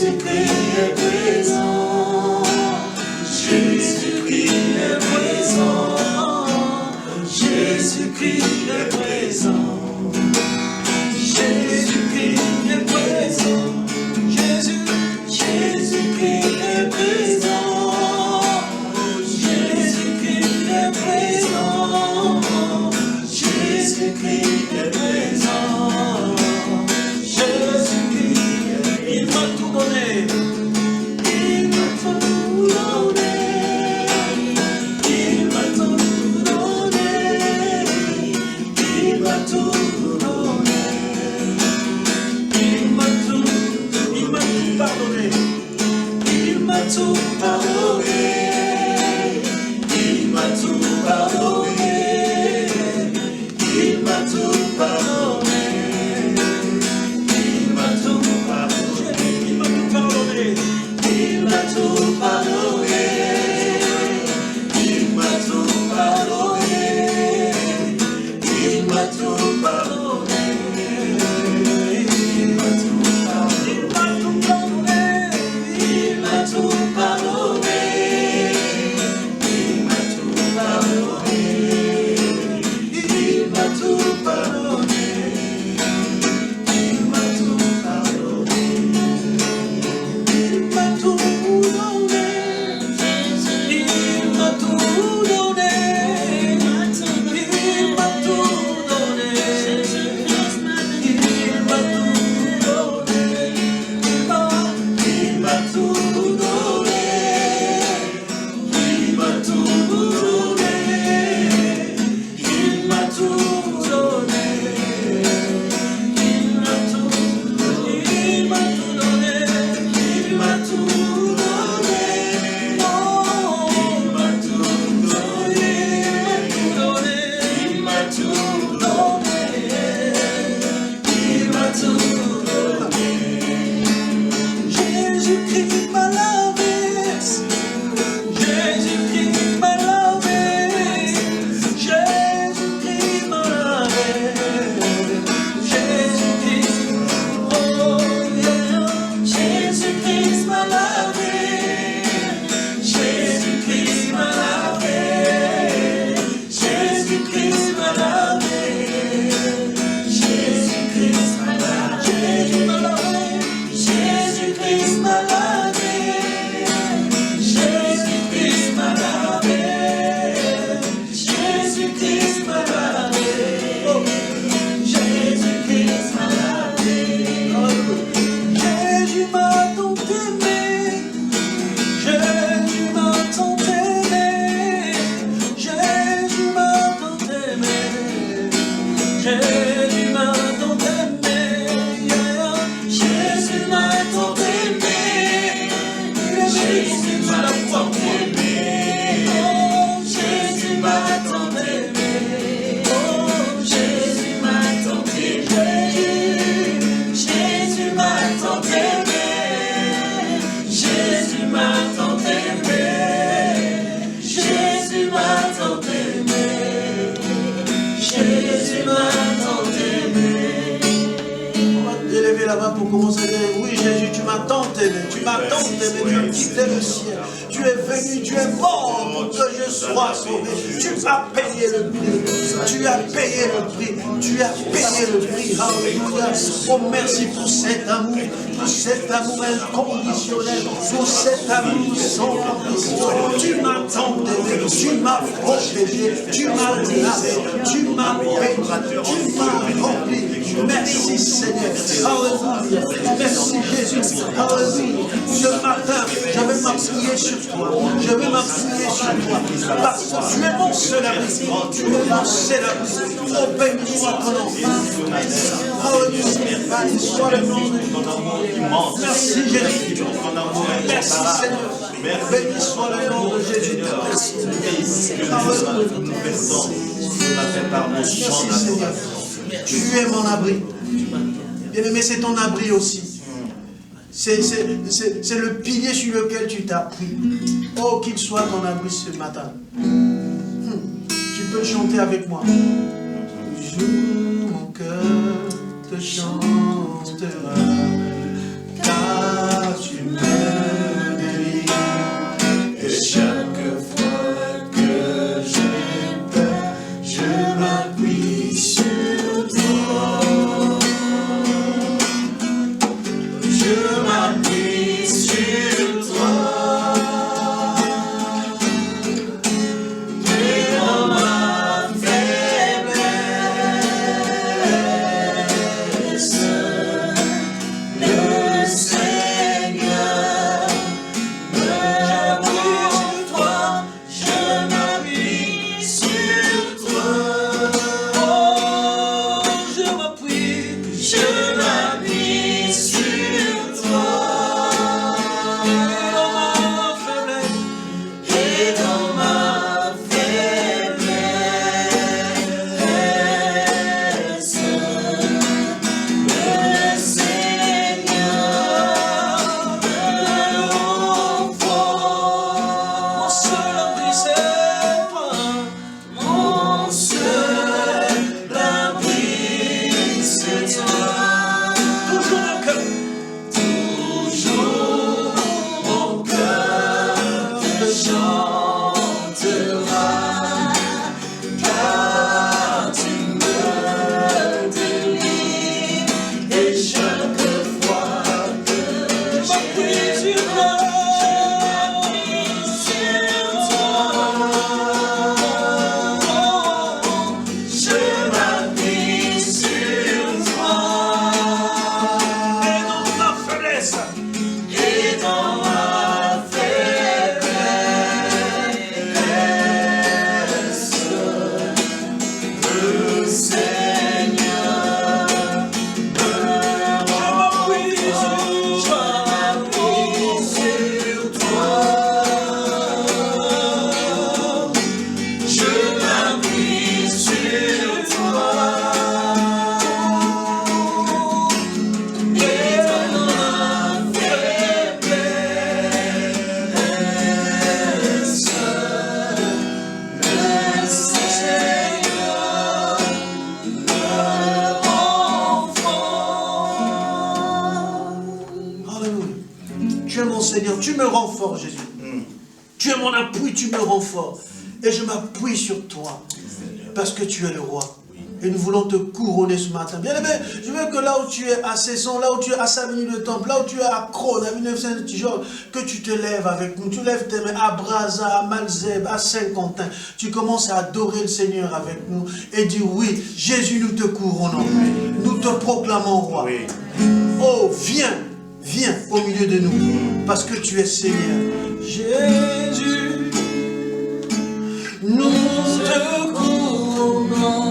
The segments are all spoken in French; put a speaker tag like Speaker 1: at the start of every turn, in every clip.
Speaker 1: Jésus-Christ est présent. Jésus-Christ est présent. Jésus-Christ est présent. Jésus-Christ est présent. Jésus-Christ est présent. Jésus-Christ est présent. Jésus-Christ est présent. Jésus-Christ, il m'a tout donné. Il m'a tout donné. Il m'a tout donné. Il m'a tout donné. Il m'a tout pardonné. Il m'a tout pardonné. Il m'a tout pardonné. Il m'a tout pardonné. Il m'a tout pardonné. Il m'a tout pardonné. Il m'a tout pardonné. Il m'a tout pardonné. Il m'a tout pardonné. Il m'a tout pardonné. Il m'a tout pardonné. Il m'a tout pardonné. Il m'a tout pardonné. Il m'a tout pardonné. Il m'a tout donné. Il m'a tout donné. Il m'a tout donné. Il m'a tout donné. Il m'a tout donné. Il m'a tout donné. Il m'a tout donné. Il m'a tout donné. Il m'a tout donné. Il m'a tout donné. Oh, il m'a tout donné. Il m'a tout donné. Il m'a tout donné. Jésus-Christ m'a lavé. Jésus-Christ m'a lavé. Jésus-Christ m'a lavé. Jésus-Christ, oh yeah. Jésus-Christ m'a lavé. Jésus-Christ m'a lavé. Jésus-Christ m'a lavé. Jésus-Christ m'a lavé. Jésus-Christ m'a lavé. Jésus-Christ m'a lavé. Jésus-Christ m'a lavé. Oh, Jésus-Christ m'a lavé. Jésus m'a tant aimé. Jésus m'a tant aimé. Jésus m'a tant aimé. Jésus m'a tant aimé. Yeah. Jésus m'a tant aimé. Jésus m'a tant aimé. Oh, Jésus m'a tant aimé. Oh, Jésus m'a tant aimé. Jésus m'a tant aimé. Jésus m'a tant aimé. Jésus m'a tant aimé. Jésus m'a tant aimé. On va élever là-bas pour commencer à dire, oui Jésus, tu m'as tant aimé, tu m'as tant aimé, tu as quitté le ciel, tu es venu, tu es mort pour que je sois sauvé, tu as payé le prix, tu as payé le prix, tu as payé le prix, alléluia. Oh merci pour cet amour inconditionnel, pour cet amour sans condition. Tu m'as tant aimé, tu m'as protégé, tu m'as lavé, tu m'as payé, tu m'as rempli. Merci Seigneur, alléluia. Merci Jésus, alléluia. Ce matin, je vais m'appuyer sur toi, je vais m'appuyer sur toi, parce que tu es mon seul ami, tu es mon seul ami. Oh, béni soit ton nom. Alléluia, béni soit le nom de Jésus. Merci Jésus, merci Seigneur, béni soit le nom de Jésus. Merci Seigneur, tu es mon abri. Bien-aimé, c'est ton abri aussi. C'est le pilier sur lequel tu t'as pris. Oh, qu'il soit ton abri ce matin. Tu peux chanter avec moi. Toujours mon cœur te chantera, car tu Seigneur, tu me rends fort, Jésus. Tu es mon appui, tu me rends fort. Et je m'appuie sur toi. Parce que tu es le roi. Et nous voulons te couronner ce matin. Bien aimé, je veux que là où tu es à Cesson, là où tu es à 5 minutes de temple, là où tu es à Crône, à 1900 de Tijol, que tu te lèves avec nous. Tu lèves tes mains à Brazza, à Malzeb, à Saint-Quentin. Tu commences à adorer le Seigneur avec nous et dire oui, Jésus, nous te couronnons. Nous te proclamons roi. Oh, viens, viens au milieu de nous. Parce que tu es Seigneur. Jésus, nous te couronnons.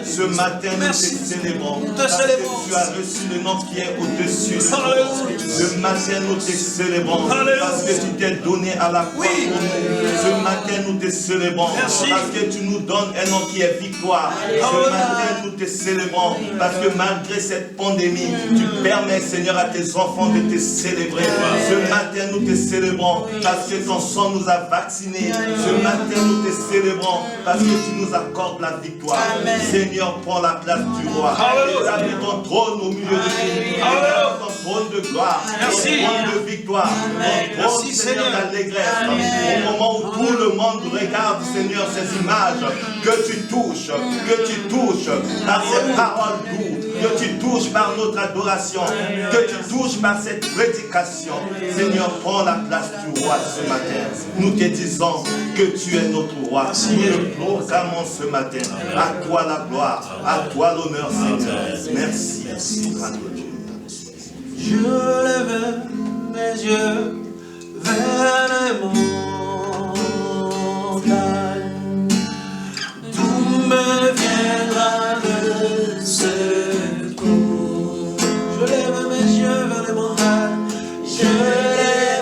Speaker 2: Ce matin, nous te célébrons. Parce que tu as reçu le nom qui est au-dessus de tout. Ce matin, nous te célébrons. Parce que tu t'es donné à la croix pour nous. Ce matin, nous te célébrons. Parce que tu nous donnes un nom qui est victoire. Ce matin, nous te célébrons. Parce que malgré cette pandémie, tu permets, Seigneur, à tes enfants de te célébrer. Ce matin, nous te célébrons. Parce que ton sang nous a vaccinés. Ce matin, nous te célébrons. Parce que tu nous accordes la victoire. Seigneur, prends la place du roi. Établis ton trône au milieu de nous. Établis ton trône de gloire. Ton trône de victoire. Ton trône, Seigneur, d'allégresse. Au moment où tout le monde regarde, Seigneur, ces images, que tu touches par ces paroles douces, que tu touches par notre adoration, que tu touches par cette prédication. Seigneur, prends la place du roi ce matin. Nous te disons que tu es notre roi. Nous le proclamons ce matin. À toi la gloire, à toi l'honneur, Seigneur. Merci.
Speaker 1: Je lève mes yeux vers les montagnes, d'où me viendra le secours. Je lève mes yeux vers les montagnes, je lève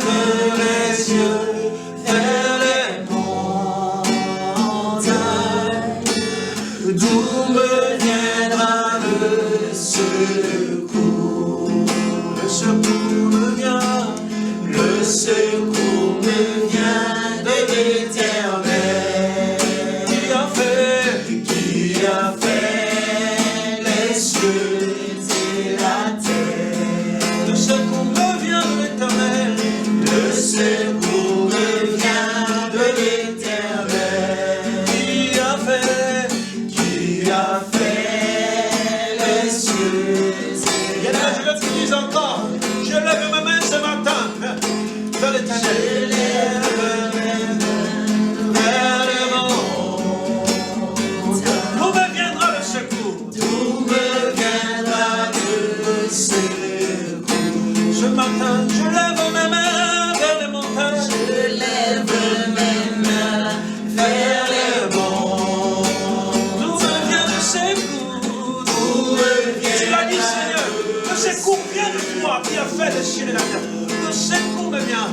Speaker 3: secours me vient de l'Éternel. Qui a fait les cieux et la terre.
Speaker 1: Le secours me vient de l'Éternel.
Speaker 3: Le secours me vient de l'Éternel. Qui a fait les cieux et la terre.
Speaker 1: Je le dis encore, je lève ma main ce matin vers l'Éternel. D'où me viendra le secours?
Speaker 3: D'où me viendra le secours?
Speaker 1: Ce matin, je lève mes mains vers les montagnes.
Speaker 3: Je lève mes mains vers les monts.
Speaker 1: D'où me vient le secours?
Speaker 3: D'où me
Speaker 1: Tu l'as dit,
Speaker 3: viendra
Speaker 1: Seigneur, le secours vient de toi qui a fait les cieux et la terre. Le secours me vient.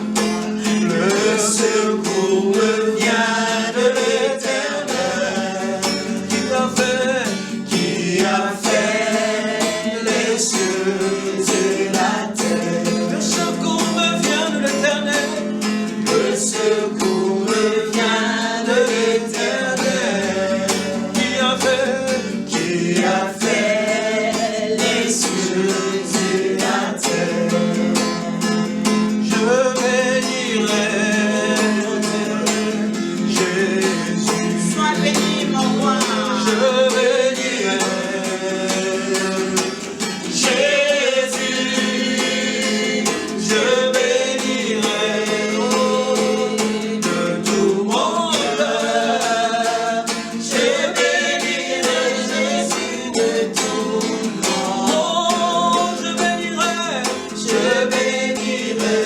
Speaker 3: le secours me vient de l'Éternel. Qui a fait les cieux et la terre.
Speaker 1: Le secours me vient de l'Éternel.
Speaker 3: Le secours me vient de l'Éternel.
Speaker 1: Qui a
Speaker 3: fait les cieux et la terre.
Speaker 1: Je bénirai Jésus.
Speaker 3: Sois béni, mon roi.
Speaker 1: Je bénirai
Speaker 3: Jésus.
Speaker 1: je bénirai de tout mon cœur.
Speaker 3: Je bénirai Jésus de tout mon
Speaker 1: Oh, je bénirai
Speaker 3: Je bénirai.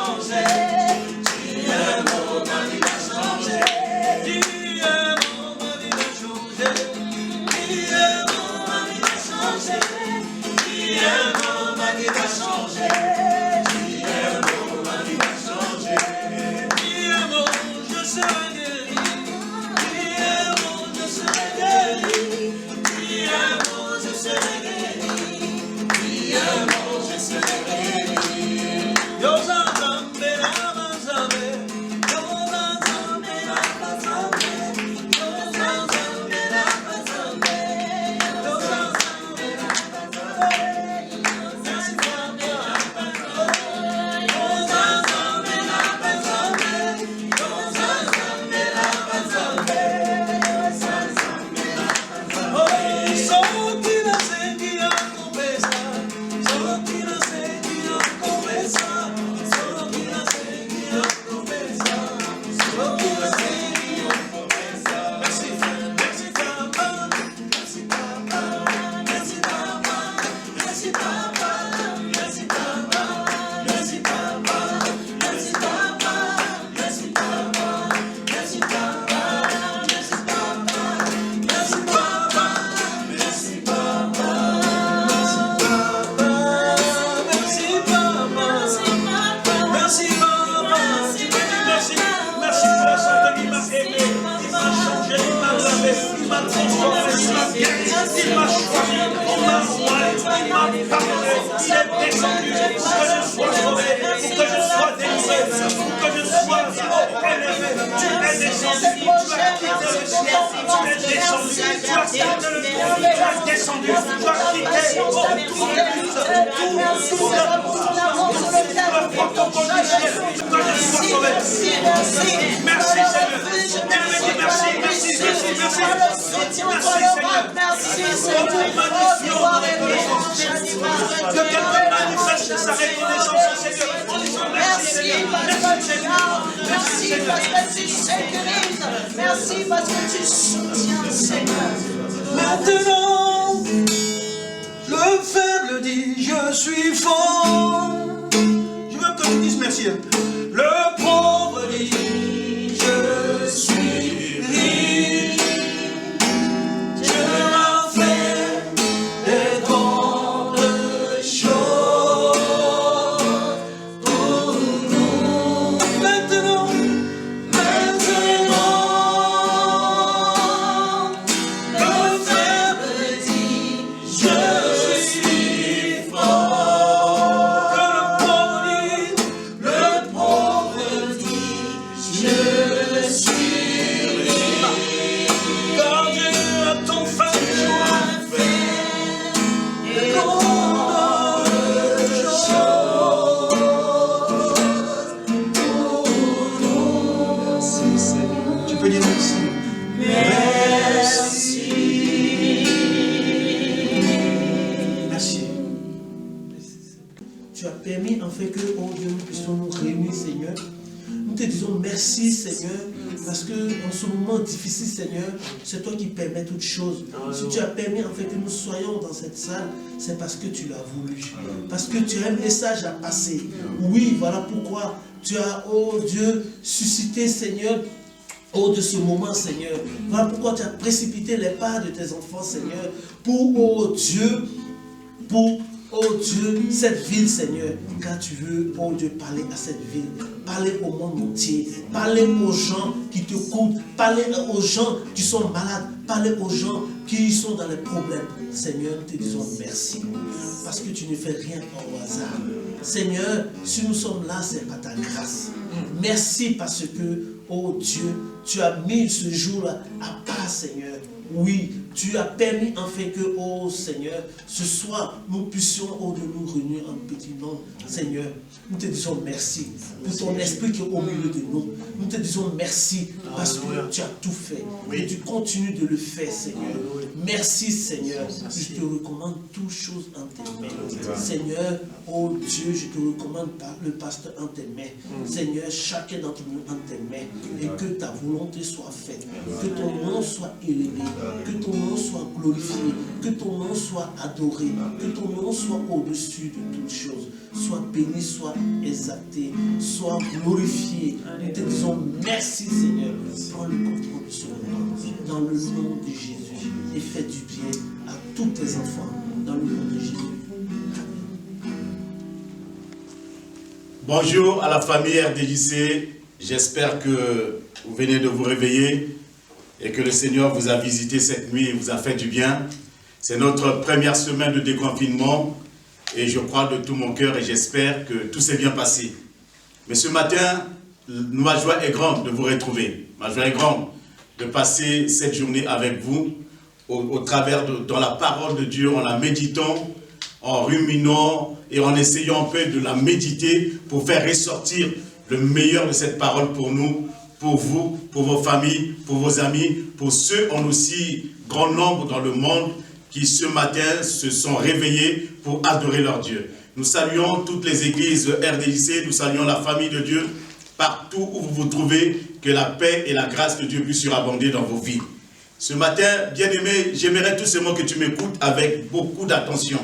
Speaker 3: changé. Dis un mot, ma vie va changer. Dis un mot, ma vie va changer. Dis un mot, ma vie va changer. Dis un mot, ma vie va changer. Dis un mot, ma vie va changer. Dis un mot, je serai guéri. Dis un mot, je serai guéri. Dis un mot, je serai guéri. Dis un mot, je serai guéri. Yo zambe la zambe. Yo zambe la zambe. Yo zambe la zambe. Yo zambe la
Speaker 4: Merci parce que tu soutiens, Seigneur.
Speaker 3: Maintenant, le faible dit, je suis fort. Je veux que tu dises merci. Le pauvre dit, je suis riche. Dieu m'a fait des grandes choses pour nous. Maintenant, le faible dit, je suis fort. Le pauvre dit, je suis riche. Car Dieu a ton fait des grandes choses pour nous. Merci Seigneur. Tu peux dire merci. Merci. Tu as permis en fait que, oh Dieu, nous puissions nous réunir, Seigneur. Nous te disons merci, Seigneur, parce que en ce moment difficile, Seigneur, c'est toi qui permets toutes choses. Si tu as permis en fait que nous soyons dans cette salle, c'est parce que tu l'as voulu. Parce que tu as un message à passer. Oui, voilà pourquoi tu as, oh Dieu, suscité, Seigneur, de ce moment, Seigneur. Voilà pourquoi tu as précipité les pas de tes enfants, Seigneur, pour, oh Dieu, cette ville, Seigneur, car tu veux, oh Dieu, parler à cette ville, parler au monde entier, parler aux gens qui te coûtent, parler aux gens qui sont malades, parler aux gens qui sont dans les problèmes. Seigneur, nous te disons merci, parce que tu ne fais rien au hasard. Seigneur, si nous sommes là, c'est par ta grâce. Merci parce que, oh Dieu, tu as mis ce jour-là à part, Seigneur. Oui, tu as permis en fait que, oh Seigneur, ce soir, nous puissions, oh, de nous réunir en petit nombre. Seigneur, nous te disons merci pour ton esprit qui est au milieu de nous. Nous te disons merci parce que tu as tout fait. Et tu continues de le faire, Seigneur. Merci, Seigneur. Je te recommande toutes choses en tes mains. Seigneur, oh Dieu, je te recommande le pasteur en tes mains. Seigneur, chacun d'entre nous en tes mains. Et que ta volonté soit faite. Que ton nom soit élevé. Que ton nom soit glorifié, que ton nom soit adoré, que ton nom soit au-dessus de toutes choses. Sois béni, sois exalté, sois glorifié. Nous te disons merci Seigneur. Prends le contrôle de ce moment. Dans le nom de Jésus. Et fais du bien à tous tes enfants. Dans le nom de Jésus.
Speaker 5: Bonjour à la famille RDJC. J'espère que vous venez de vous réveiller et que le Seigneur vous a visité cette nuit et vous a fait du bien. C'est notre première semaine de déconfinement et je crois de tout mon cœur et j'espère que tout s'est bien passé. Mais ce matin, ma joie est grande de vous retrouver. Ma joie est grande de passer cette journée avec vous au travers dans la parole de Dieu, en la méditant, en ruminant et en essayant un peu de la méditer pour faire ressortir le meilleur de cette parole pour nous, pour vous, pour vos familles, pour vos amis, pour ceux en aussi grand nombre dans le monde qui ce matin se sont réveillés pour adorer leur Dieu. Nous saluons toutes les églises RDJC, nous saluons la famille de Dieu, partout où vous vous trouvez, que la paix et la grâce de Dieu puissent surabonder dans vos vies. Ce matin, bien-aimé, j'aimerais tout simplement que tu m'écoutes avec beaucoup d'attention.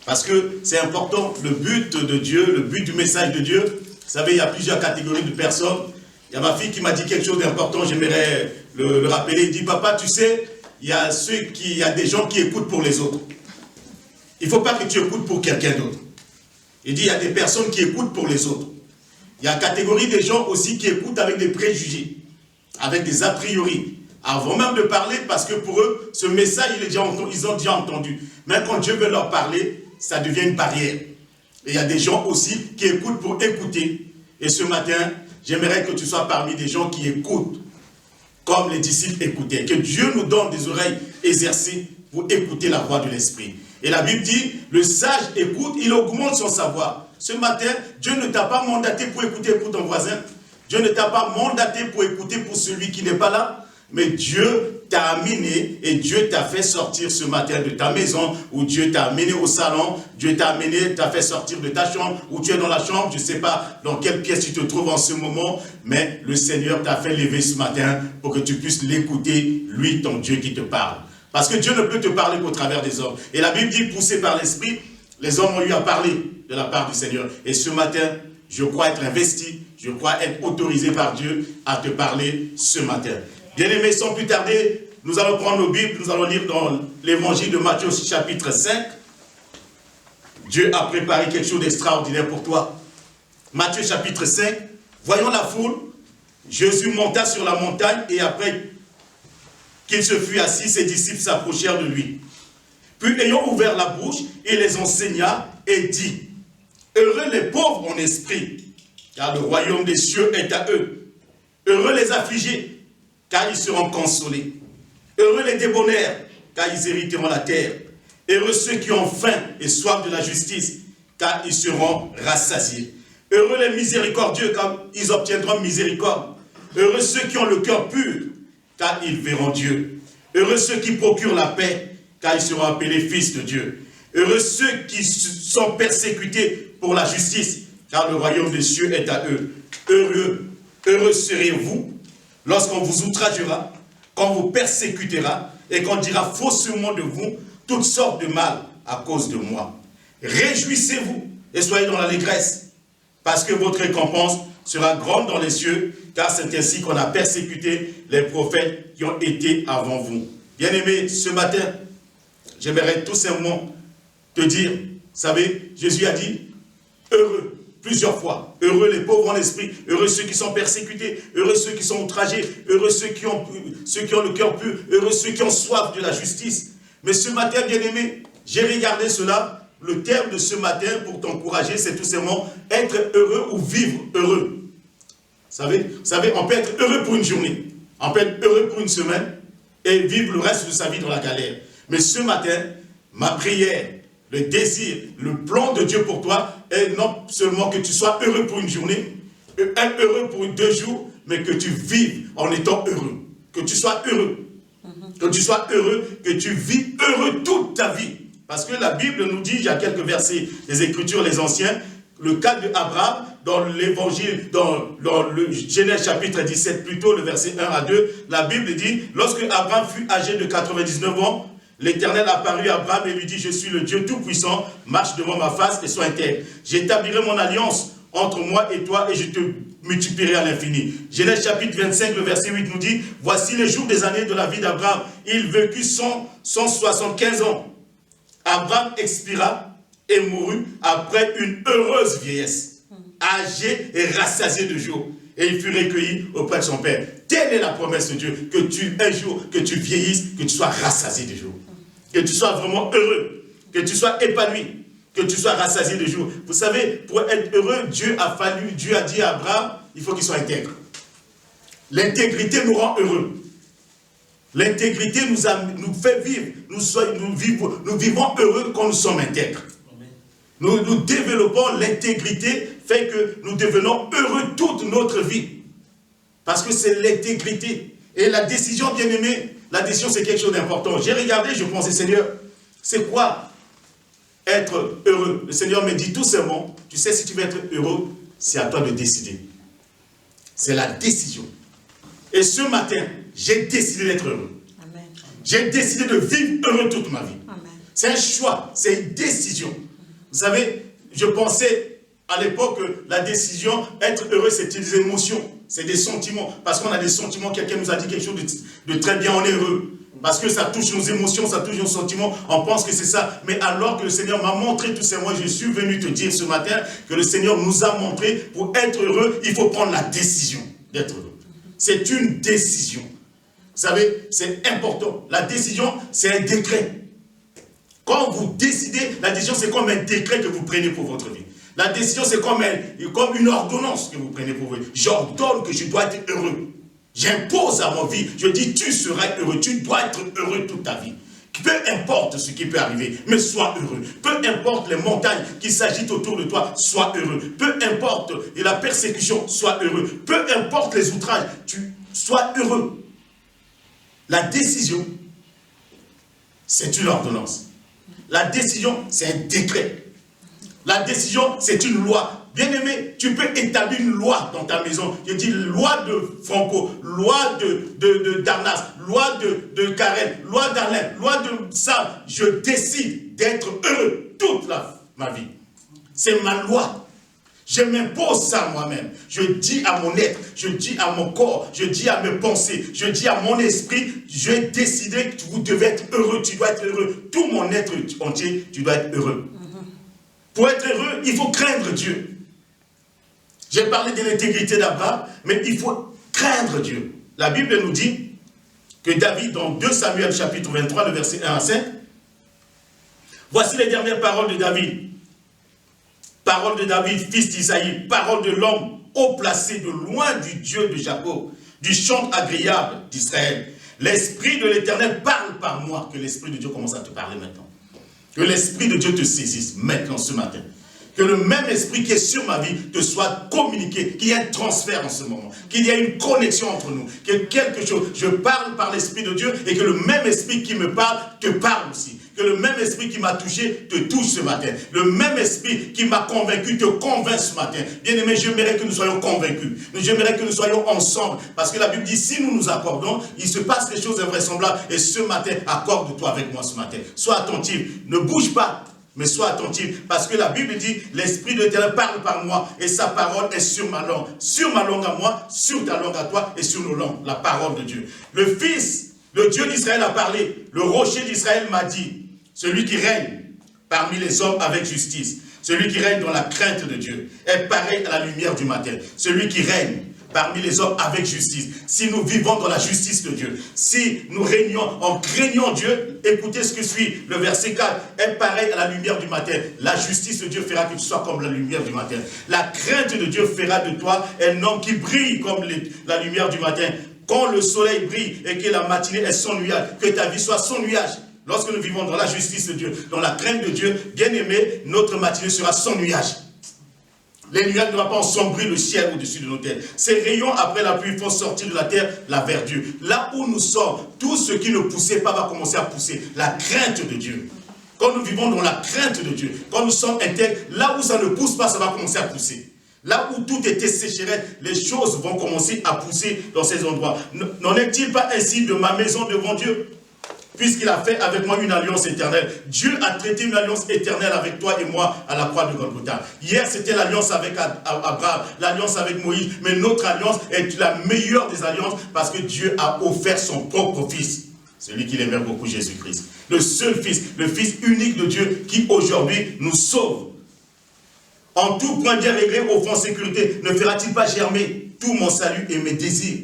Speaker 5: Parce que c'est important, le but de Dieu, le but du message de Dieu. Vous savez, il y a plusieurs catégories de personnes. Il y a ma fille qui m'a dit quelque chose d'important, j'aimerais le rappeler. Il dit, papa, tu sais, il y a des gens qui écoutent pour les autres. Il ne faut pas que tu écoutes pour quelqu'un d'autre. Il dit, il y a des personnes qui écoutent pour les autres. Il y a une catégorie des gens aussi qui écoutent avec des préjugés, avec des a priori. Avant même de parler, parce que pour eux, ce message, ils ont déjà entendu. Mais quand Dieu veut leur parler, ça devient une barrière. Et il y a des gens aussi qui écoutent pour écouter. Et ce matin, j'aimerais que tu sois parmi des gens qui écoutent, comme les disciples écoutaient. Que Dieu nous donne des oreilles exercées pour écouter la voix de l'Esprit. Et la Bible dit, le sage écoute, il augmente son savoir. Ce matin, Dieu ne t'a pas mandaté pour écouter pour ton voisin. Dieu ne t'a pas mandaté pour écouter pour celui qui n'est pas là. Mais Dieu t'a amené et Dieu t'a fait sortir ce matin de ta maison, ou Dieu t'a amené au salon, Dieu t'a amené, t'a fait sortir de ta chambre, ou tu es dans la chambre, je ne sais pas dans quelle pièce tu te trouves en ce moment, mais le Seigneur t'a fait lever ce matin pour que tu puisses l'écouter, lui, ton Dieu qui te parle. Parce que Dieu ne peut te parler qu'au travers des hommes. Et la Bible dit, poussé par l'Esprit, les hommes ont eu à parler de la part du Seigneur. Et ce matin, je crois être investi, je crois être autorisé par Dieu à te parler ce matin. Bien-aimés, sans plus tarder, nous allons prendre nos Bibles, nous allons lire dans l'évangile de Matthieu chapitre 5. Dieu a préparé quelque chose d'extraordinaire pour toi. Matthieu chapitre 5, voyons la foule. Jésus monta sur la montagne et après qu'il se fut assis, ses disciples s'approchèrent de lui. Puis ayant ouvert la bouche, il les enseigna et dit, heureux les pauvres en esprit, car le royaume des cieux est à eux. Heureux les affligés, car ils seront consolés. Heureux les débonnaires, car ils hériteront la terre. Heureux ceux qui ont faim et soif de la justice, car ils seront rassasiés. Heureux les miséricordieux, car ils obtiendront miséricorde. Heureux ceux qui ont le cœur pur, car ils verront Dieu. Heureux ceux qui procurent la paix, car ils seront appelés fils de Dieu. Heureux ceux qui sont persécutés pour la justice, car le royaume des cieux est à eux. Heureux serez-vous lorsqu'on vous outragera, qu'on vous persécutera et qu'on dira faussement de vous toutes sortes de mal à cause de moi. Réjouissez-vous et soyez dans l'allégresse, parce que votre récompense sera grande dans les cieux, car c'est ainsi qu'on a persécuté les prophètes qui ont été avant vous. Bien-aimés, ce matin, j'aimerais tout simplement te dire, vous savez, Jésus a dit, heureux, plusieurs fois, heureux les pauvres en esprit, heureux ceux qui sont persécutés, heureux ceux qui sont outragés, heureux ceux qui ont le cœur pur, heureux ceux qui ont soif de la justice. Mais ce matin, bien-aimé, j'ai regardé cela, le terme de ce matin pour t'encourager, c'est tout simplement être heureux ou vivre heureux. Vous savez, on peut être heureux pour une journée, on peut être heureux pour une semaine et vivre le reste de sa vie dans la galère. Mais ce matin, ma prière, le désir, le plan de Dieu pour toi est non seulement que tu sois heureux pour une journée, heureux pour 2 jours, mais que tu vives en étant heureux. Que tu sois heureux. Que tu sois heureux, que tu vis heureux toute ta vie. Parce que la Bible nous dit, il y a quelques versets des Écritures, les anciens, le cas d'Abraham, dans l'évangile, dans le Genèse chapitre 17, plutôt le verset 1 à 2, la Bible dit, lorsque Abraham fut âgé de 99 ans, l'Éternel apparut à Abraham et lui dit, je suis le Dieu Tout-Puissant, marche devant ma face et sois intègre. J'établirai mon alliance entre moi et toi et je te multiplierai à l'infini. Genèse chapitre 25, le verset 8 nous dit, voici les jours des années de la vie d'Abraham. Il vécut 175 ans. Abraham expira et mourut après une heureuse vieillesse, âgé et rassasié de jours. Et il fut recueilli auprès de son père. Telle est la promesse de Dieu, que un jour, que tu vieillisses, que tu sois rassasié de jours. Que tu sois vraiment heureux, que tu sois épanoui, que tu sois rassasié de jours. Vous savez, pour être heureux, Dieu a dit à Abraham, il faut qu'il soit intègre. L'intégrité nous rend heureux. L'intégrité nous fait vivre. Nous vivons heureux quand nous sommes intègres. Nous développons l'intégrité, fait que nous devenons heureux toute notre vie. Parce que c'est l'intégrité. Et la décision, bien aimé, la décision c'est quelque chose d'important. J'ai regardé, je pensais, Seigneur, c'est quoi être heureux? Le Seigneur me dit tout simplement, tu sais, si tu veux être heureux, c'est à toi de décider. C'est la décision. Et ce matin, j'ai décidé d'être heureux. J'ai décidé de vivre heureux toute ma vie. C'est un choix, c'est une décision. Vous savez, je pensais à l'époque que la décision, être heureux, c'est des émotions, c'est des sentiments. Parce qu'on a des sentiments, quelqu'un nous a dit quelque chose de très bien, on est heureux. Parce que ça touche nos émotions, ça touche nos sentiments, on pense que c'est ça. Mais alors que le Seigneur m'a montré tout ça, moi je suis venu te dire ce matin que le Seigneur nous a montré, pour être heureux, il faut prendre la décision d'être heureux. C'est une décision. Vous savez, c'est important. La décision, c'est un décret. Quand vous décidez, la décision, c'est comme un décret que vous prenez pour votre vie. La décision, c'est comme une ordonnance que vous prenez pour vous. J'ordonne que je dois être heureux. J'impose à ma vie. Je dis, tu seras heureux. Tu dois être heureux toute ta vie. Peu importe ce qui peut arriver, mais sois heureux. Peu importe les montagnes qui s'agitent autour de toi, sois heureux. Peu importe la persécution, sois heureux. Peu importe les outrages, tu sois heureux. La décision, c'est une ordonnance. La décision, c'est un décret. La décision, c'est une loi. Bien-aimé, tu peux établir une loi dans ta maison. Je dis loi de Franco, loi d'Arnas, loi de Karen, loi d'Alain, loi de Sam. Je décide d'être heureux toute ma vie. C'est ma loi. Je m'impose ça moi-même. Je dis à mon être, je dis à mon corps, je dis à mes pensées, je dis à mon esprit, j'ai décidé que vous devez être heureux, tu dois être heureux. Tout mon être entier, tu dois être heureux. Pour être heureux, il faut craindre Dieu. J'ai parlé de l'intégrité d'Abraham, mais il faut craindre Dieu. La Bible nous dit que David, dans 2 Samuel chapitre 23, le verset 1 à 5, voici les dernières paroles de David. Parole de David, fils d'Isaïe, parole de l'homme haut placé de loin du Dieu de Jacob, du chant agréable d'Israël. L'Esprit de l'Éternel parle par moi. Que l'Esprit de Dieu commence à te parler maintenant. Que l'Esprit de Dieu te saisisse maintenant, ce matin. Que le même esprit qui est sur ma vie te soit communiqué, qu'il y ait un transfert en ce moment, qu'il y ait une connexion entre nous, que quelque chose, je parle par l'Esprit de Dieu et que le même esprit qui me parle te parle aussi. Que le même esprit qui m'a touché te touche ce matin. Le même esprit qui m'a convaincu te convainc ce matin. Bien-aimé, j'aimerais que nous soyons convaincus. J'aimerais que nous soyons ensemble. Parce que la Bible dit, si nous nous accordons, il se passe des choses invraisemblables. Et ce matin, accorde-toi avec moi ce matin. Sois attentif. Ne bouge pas. Mais sois attentif, parce que la Bible dit, l'Esprit de l'Éternel parle par moi, et sa parole est sur ma langue. Sur ma langue à moi, sur ta langue à toi, et sur nos langues, la parole de Dieu. Le Fils, le Dieu d'Israël a parlé, le rocher d'Israël m'a dit, celui qui règne parmi les hommes avec justice, celui qui règne dans la crainte de Dieu, est pareil à la lumière du matin. Celui qui règne parmi les hommes avec justice. Si nous vivons dans la justice de Dieu, si nous régnons en craignant Dieu, écoutez ce que suit le verset 4, est pareil à la lumière du matin. La justice de Dieu fera que tu sois comme la lumière du matin. La crainte de Dieu fera de toi un homme qui brille comme la lumière du matin. Quand le soleil brille et que la matinée est sans nuage, que ta vie soit sans nuage. Lorsque nous vivons dans la justice de Dieu, dans la crainte de Dieu, bien aimé, notre matinée sera sans nuage. Les nuages ne vont pas ensombrir le ciel au-dessus de nos têtes. Ces rayons, après la pluie, font sortir de la terre la verdure. Là où nous sommes, tout ce qui ne poussait pas va commencer à pousser. La crainte de Dieu. Quand nous vivons dans la crainte de Dieu, quand nous sommes intègres, là où ça ne pousse pas, ça va commencer à pousser. Là où tout était sécheresse, les choses vont commencer à pousser dans ces endroits. N'en est-il pas ainsi de ma maison devant Dieu? Puisqu'il a fait avec moi une alliance éternelle. Dieu a traité une alliance éternelle avec toi et moi à la croix de Golgotha. Hier, c'était l'alliance avec Abraham, l'alliance avec Moïse. Mais notre alliance est la meilleure des alliances parce que Dieu a offert son propre fils. Celui qu'il aimait beaucoup, Jésus-Christ. Le seul fils, le fils unique de Dieu qui aujourd'hui nous sauve. En tout point bien réglé, offense, sécurité, ne fera-t-il pas germer tout mon salut et mes désirs?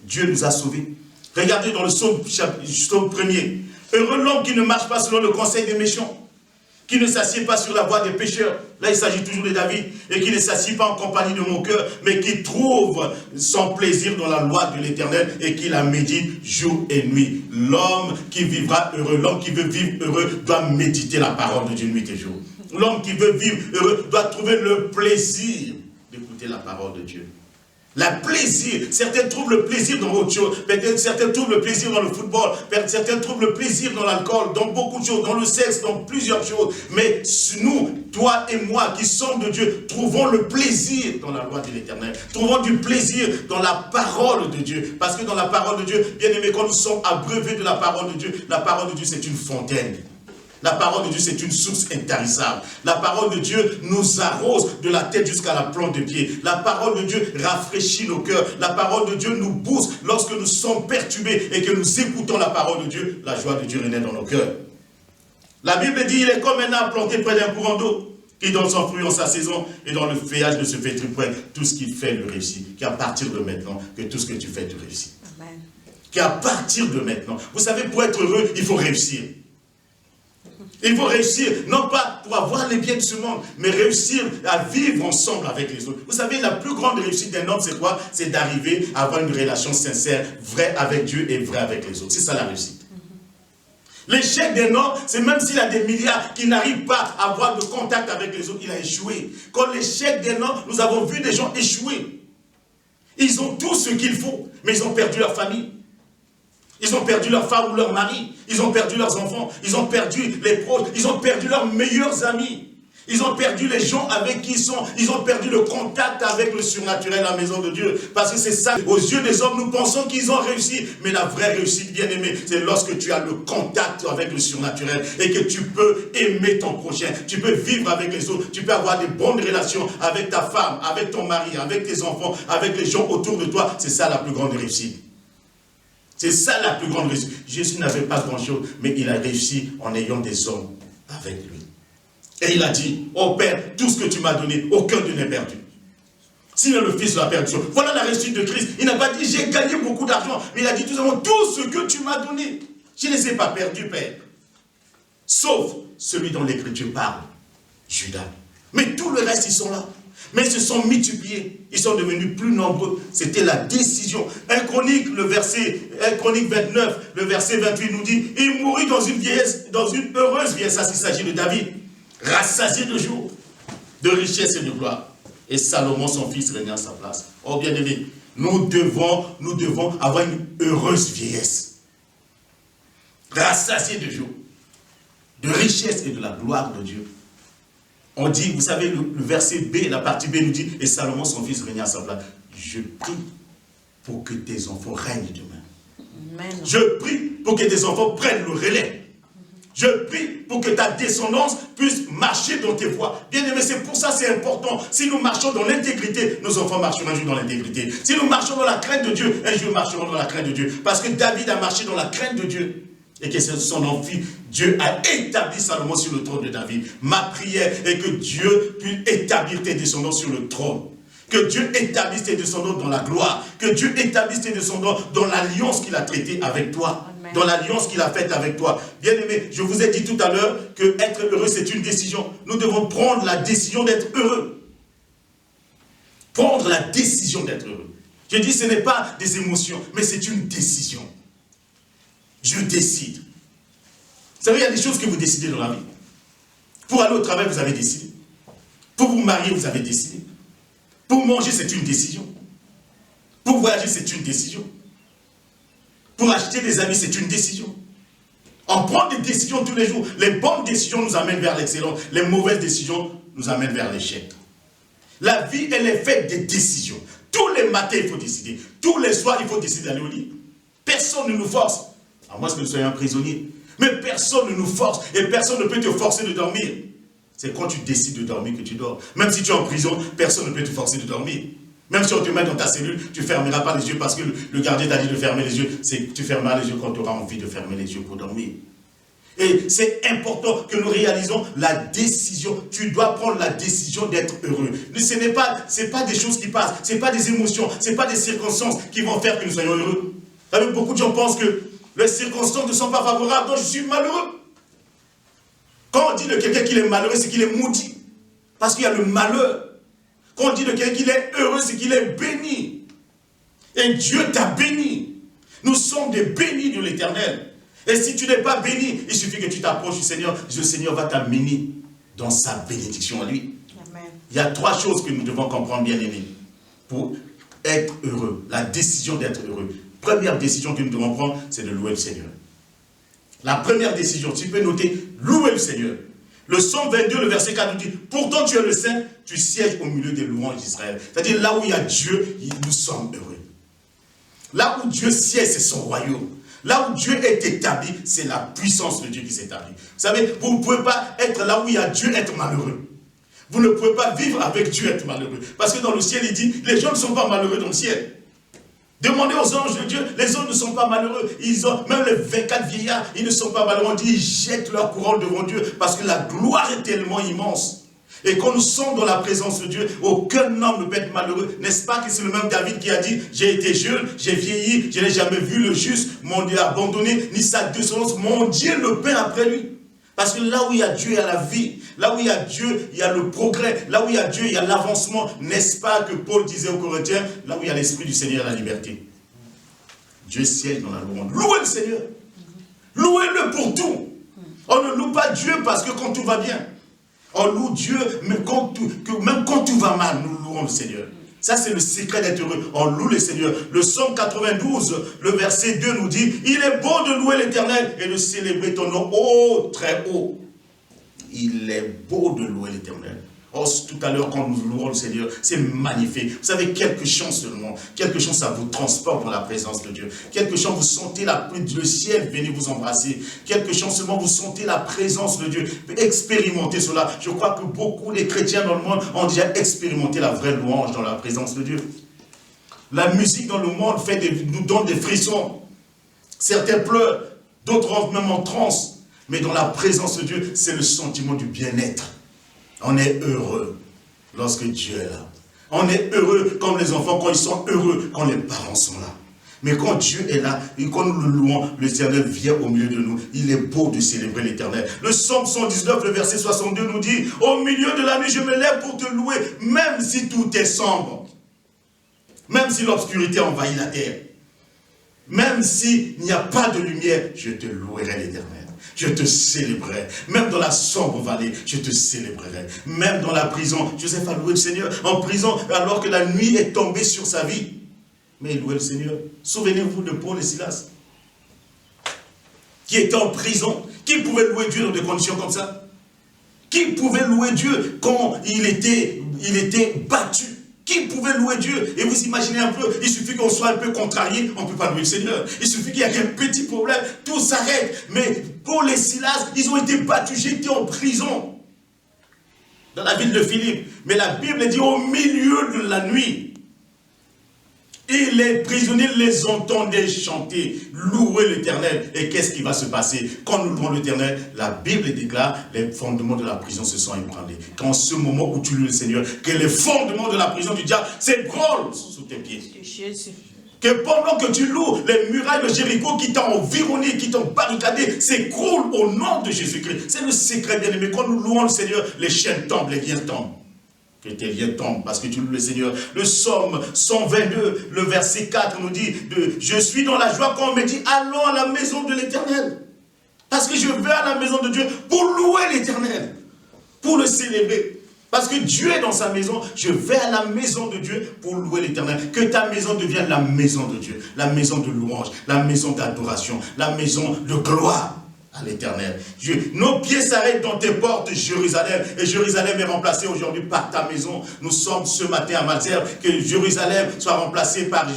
Speaker 5: Dieu nous a sauvés. Regardez dans le psaume 1er. Heureux l'homme qui ne marche pas selon le conseil des méchants, qui ne s'assied pas sur la voie des pécheurs. Là, il s'agit toujours de David. Et qui ne s'assied pas en compagnie de mon cœur, mais qui trouve son plaisir dans la loi de l'Éternel et qui la médite jour et nuit. L'homme qui vivra heureux, l'homme qui veut vivre heureux, doit méditer la parole de Dieu nuit et jour. L'homme qui veut vivre heureux doit trouver le plaisir d'écouter la parole de Dieu. Le plaisir, certains trouvent le plaisir dans autre chose, peut-être certains trouvent le plaisir dans le football, certains trouvent le plaisir dans l'alcool, dans beaucoup de choses, dans le sexe, dans plusieurs choses. Mais nous, toi et moi qui sommes de Dieu, trouvons le plaisir dans la loi de l'Éternel. Trouvons du plaisir dans la parole de Dieu. Parce que dans la parole de Dieu, bien aimé, quand nous sommes abreuvés de la parole de Dieu c'est une fontaine. La parole de Dieu, c'est une source intarissable. La parole de Dieu nous arrose de la tête jusqu'à la plante de pied. La parole de Dieu rafraîchit nos cœurs. La parole de Dieu nous booste lorsque nous sommes perturbés et que nous écoutons la parole de Dieu. La joie de Dieu renaît dans nos cœurs. La Bible dit, il est comme un arbre planté près d'un courant d'eau qui donne son fruit en sa saison et dans le feuillage ne se fait plus point. Tout ce qu'il fait, le réussit. Qu'à partir de maintenant, que tout ce que tu fais, tu réussis. Amen. Qu'à partir de maintenant. Vous savez, pour être heureux, il faut réussir. Il faut réussir, non pas pour avoir les biens de ce monde, mais réussir à vivre ensemble avec les autres. Vous savez, la plus grande réussite d'un homme, c'est quoi? C'est d'arriver à avoir une relation sincère, vraie avec Dieu et vraie avec les autres. C'est ça la réussite. L'échec d'un homme, c'est même s'il a des milliards, qu'il n'arrive pas à avoir de contact avec les autres, il a échoué. Quand l'échec d'un homme, nous avons vu des gens échouer. Ils ont tout ce qu'il faut, mais ils ont perdu leur famille. Ils ont perdu leur femme ou leur mari. Ils ont perdu leurs enfants. Ils ont perdu les proches. Ils ont perdu leurs meilleurs amis. Ils ont perdu les gens avec qui ils sont. Ils ont perdu le contact avec le surnaturel à la maison de Dieu. Parce que c'est ça. Aux yeux des hommes, nous pensons qu'ils ont réussi. Mais la vraie réussite, bien aimé, c'est lorsque tu as le contact avec le surnaturel et que tu peux aimer ton prochain. Tu peux vivre avec les autres. Tu peux avoir des bonnes relations avec ta femme, avec ton mari, avec tes enfants, avec les gens autour de toi. C'est ça la plus grande réussite. C'est ça la plus grande réussite. Jésus n'avait pas grand-chose, mais il a réussi en ayant des hommes avec lui. Et il a dit, oh Père, tout ce que tu m'as donné, aucun de n'est perdu. Sinon le Fils l'a perdu. Voilà la réussite de Christ. Il n'a pas dit, j'ai gagné beaucoup d'argent, mais il a dit tout simplement, tout ce que tu m'as donné, je ne les ai pas perdus, Père. Sauf celui dont l'Écriture parle, Judas. Mais tout le reste, ils sont là. Mais ils se sont multipliés, ils sont devenus plus nombreux. C'était la décision. 1 Chronique 29, le verset 28 nous dit, il mourut dans une vieillesse, dans une heureuse vieillesse, ça s'il s'agit de David, rassasié de jours, de richesse et de gloire. Et Salomon, son fils, régnait à sa place. Oh bien aimé, nous devons avoir une heureuse vieillesse. Rassasié de jours, de richesse et de la gloire de Dieu. On dit, vous savez, le verset B, la partie B nous dit, et Salomon, son fils, régnait à sa place. Je prie pour que tes enfants règnent demain. Amen. Je prie pour que tes enfants prennent le relais. Je prie pour que ta descendance puisse marcher dans tes voies. Bien aimé, c'est pour ça c'est important. Si nous marchons dans l'intégrité, nos enfants marcheront un jour dans l'intégrité. Si nous marchons dans la crainte de Dieu, un jour nous marcherons dans la crainte de Dieu. Parce que David a marché dans la crainte de Dieu. Et que son enfant, Dieu a établi Salomon sur le trône de David. Ma prière est que Dieu puisse établir tes descendants sur le trône. Que Dieu établisse tes descendants dans la gloire. Que Dieu établisse tes descendants dans l'alliance qu'il a traitée avec toi. Amen. Dans l'alliance qu'il a faite avec toi. Bien aimé, je vous ai dit tout à l'heure que être heureux, c'est une décision. Nous devons prendre la décision d'être heureux. Prendre la décision d'être heureux. Je dis, ce n'est pas des émotions, mais c'est une décision. Je décide. Vous savez, il y a des choses que vous décidez dans la vie. Pour aller au travail, vous avez décidé. Pour vous marier, vous avez décidé. Pour manger, c'est une décision. Pour voyager, c'est une décision. Pour acheter des amis, c'est une décision. On prend des décisions tous les jours. Les bonnes décisions nous amènent vers l'excellence. Les mauvaises décisions nous amènent vers l'échec. La vie, elle est faite de décisions. Tous les matins, il faut décider. Tous les soirs, il faut décider d'aller au lit. Personne ne nous force. À moins que nous soyons un prisonnier. Mais personne ne nous force. Et personne ne peut te forcer de dormir. C'est quand tu décides de dormir que tu dors. Même si tu es en prison, personne ne peut te forcer de dormir. Même si on te met dans ta cellule, tu ne fermeras pas les yeux parce que le gardien t'a dit de fermer les yeux. Tu fermeras les yeux quand tu auras envie de fermer les yeux pour dormir. Et c'est important que nous réalisons la décision. Tu dois prendre la décision d'être heureux. Ce n'est pas des choses qui passent, ce n'est pas des émotions, ce n'est pas des circonstances qui vont faire que nous soyons heureux. Vous savez, beaucoup de gens pensent que les circonstances ne sont pas favorables, donc je suis malheureux. Quand on dit de quelqu'un qu'il est malheureux, c'est qu'il est maudit. Parce qu'il y a le malheur. Quand on dit de quelqu'un qu'il est heureux, c'est qu'il est béni. Et Dieu t'a béni. Nous sommes des bénis de l'Éternel. Et si tu n'es pas béni, il suffit que tu t'approches du Seigneur. Le Seigneur va t'amener dans sa bénédiction à lui. Amen. Il y a 3 choses que nous devons comprendre, bien aimés, pour être heureux. La décision d'être heureux. Première décision que nous devons prendre, c'est de louer le Seigneur. La première décision, tu peux noter, louer le Seigneur. Le Psaume 22, le verset 4 nous dit, pourtant tu es le Saint, tu sièges au milieu des louanges d'Israël. C'est-à-dire là où il y a Dieu, nous sommes heureux. Là où Dieu siège, c'est son royaume. Là où Dieu est établi, c'est la puissance de Dieu qui s'établit. Vous savez, vous ne pouvez pas être là où il y a Dieu, être malheureux. Vous ne pouvez pas vivre avec Dieu, être malheureux. Parce que dans le ciel, il dit, les gens ne sont pas malheureux dans le ciel. Demandez aux anges de Dieu, les anges ne sont pas malheureux. Même les 24 vieillards, ils ne sont pas malheureux. On dit, ils jettent leur couronne devant Dieu parce que la gloire est tellement immense. Et quand nous sommes dans la présence de Dieu, aucun homme ne peut être malheureux. N'est-ce pas que c'est le même David qui a dit, j'ai été jeune, j'ai vieilli, je n'ai jamais vu le juste, mon Dieu abandonné, ni sa descendance, mon Dieu le paie après lui. Parce que là où il y a Dieu, il y a la vie. Là où il y a Dieu, il y a le progrès. Là où il y a Dieu, il y a l'avancement. N'est-ce pas que Paul disait aux Corinthiens, là où il y a l'Esprit du Seigneur, il y a la liberté. Dieu siège dans la louange. Louez le Seigneur. Louez-le pour tout. On ne loue pas Dieu parce que quand tout va bien. On loue Dieu, même quand tout va mal, nous louons le Seigneur. Ça, c'est le secret d'être heureux. On loue le Seigneur. Le Psaume 92, le verset 2 nous dit, il est bon de louer l'Éternel et de célébrer ton nom très haut. Il est beau de louer l'Éternel. Oh, tout à l'heure, quand nous louons le Seigneur, c'est magnifique. Vous savez, quelque chance seulement. Quelque chose, ça vous transporte dans la présence de Dieu. Quelque chose, vous sentez le ciel venir vous embrasser. Quelque chose seulement, vous sentez la présence de Dieu. Expérimentez cela. Je crois que beaucoup des chrétiens dans le monde ont déjà expérimenté la vraie louange dans la présence de Dieu. La musique dans le monde nous donne des frissons. Certains pleurent, d'autres rentrent même en transe. Mais dans la présence de Dieu, c'est le sentiment du bien-être. On est heureux lorsque Dieu est là. On est heureux comme les enfants, quand ils sont heureux, quand les parents sont là. Mais quand Dieu est là, et quand nous le louons, l'Éternel vient au milieu de nous. Il est beau de célébrer l'Éternel. Le Psaume 119, le verset 62 nous dit, « Au milieu de la nuit, je me lève pour te louer, même si tout est sombre. Même si l'obscurité envahit la terre. Même s'il n'y a pas de lumière, je te louerai l'Éternel. Je te célébrerai. Même dans la sombre vallée, je te célébrerai. Même dans la prison, Joseph a loué le Seigneur en prison alors que la nuit est tombée sur sa vie. Mais il louait le Seigneur. Souvenez-vous de Paul et Silas, qui étaient en prison. Qui pouvait louer Dieu dans des conditions comme ça? Qui pouvait louer Dieu quand il était battu? Qui pouvait louer Dieu? Et vous imaginez un peu, il suffit qu'on soit un peu contrarié, on ne peut pas louer le Seigneur. Il suffit qu'il y ait un petit problème, tout s'arrête. Mais Paul et Silas, ils ont été battus, j'étais en prison. Dans la ville de Philippe. Mais la Bible dit au milieu de la nuit. Et les prisonniers les entendaient chanter, louer l'Éternel. Et qu'est-ce qui va se passer? Quand nous louons l'Éternel, la Bible déclare, les fondements de la prison se sont ébranlés. Qu'en ce moment où tu loues le Seigneur, que les fondements de la prison du diable s'ébranlent sous tes pieds. Que pendant que tu loues, les murailles de Jéricho qui t'ont environné, qui t'ont barricadé, s'écroulent au nom de Jésus-Christ. C'est le secret, bien aimé. Quand nous louons le Seigneur, les chaînes tombent, les liens tombent. Que tes liens tombent parce que tu loues le Seigneur. Le Psaume 122, le verset 4 nous dit, je suis dans la joie quand on me dit, allons à la maison de l'Éternel. Parce que je vais à la maison de Dieu pour louer l'Éternel, pour le célébrer. Parce que Dieu est dans sa maison, je vais à la maison de Dieu pour louer l'Éternel. Que ta maison devienne la maison de Dieu, la maison de louange, la maison d'adoration, la maison de gloire. à l'Éternel. Nos pieds s'arrêtent dans tes portes, Jérusalem, et Jérusalem est remplacée aujourd'hui par ta maison. Nous sommes ce matin à Malzerbe, que Jérusalem soit remplacée par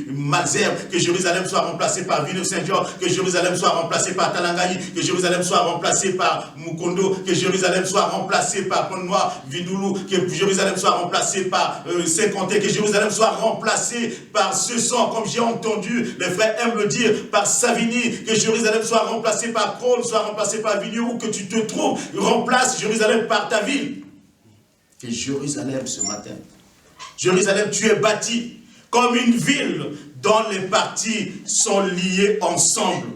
Speaker 5: Malzerbe, que Jérusalem soit remplacée par Villeneuve-Saint-Georges, que Jérusalem soit remplacée par Talangaï, que Jérusalem soit remplacée par Mukondo, que Jérusalem soit remplacée par Pont-Noir, Vidoulou, que Jérusalem soit remplacée par Saint-Quentin, que Jérusalem soit remplacée par ce sang, comme j'ai entendu les frères aiment le dire, par Savigny, que Jérusalem soit remplacée par Crône, soit remplacé par Vigneux, où que tu te trouves, remplace Jérusalem par ta ville. Que Jérusalem ce matin, Jérusalem, tu es bâti comme une ville dont les parties sont liées ensemble.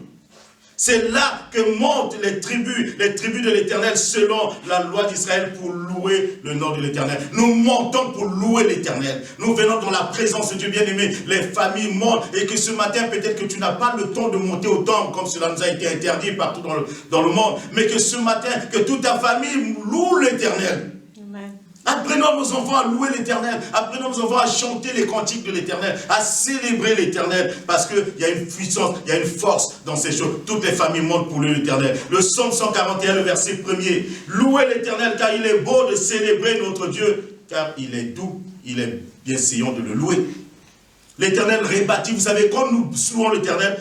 Speaker 5: C'est là que montent les tribus de l'Éternel selon la loi d'Israël pour louer le nom de l'Éternel. Nous montons pour louer l'Éternel. Nous venons dans la présence de Dieu bien-aimé. Les familles montent et que ce matin, peut-être que tu n'as pas le temps de monter au temple comme cela nous a été interdit partout dans le monde. Mais que ce matin, que toute ta famille loue l'Éternel. Apprenons nos enfants à louer l'Éternel. Apprenons nos enfants à chanter les cantiques de l'Éternel, à célébrer l'Éternel. Parce qu'il y a une puissance, il y a une force dans ces choses. Toutes les familles montent pour louer l'Éternel. Le psaume 141, le verset 1er. Louez l'Éternel car il est beau de célébrer notre Dieu. Car il est doux, il est bienséant de le louer. L'Éternel rebâtit, vous savez, quand nous louons l'Éternel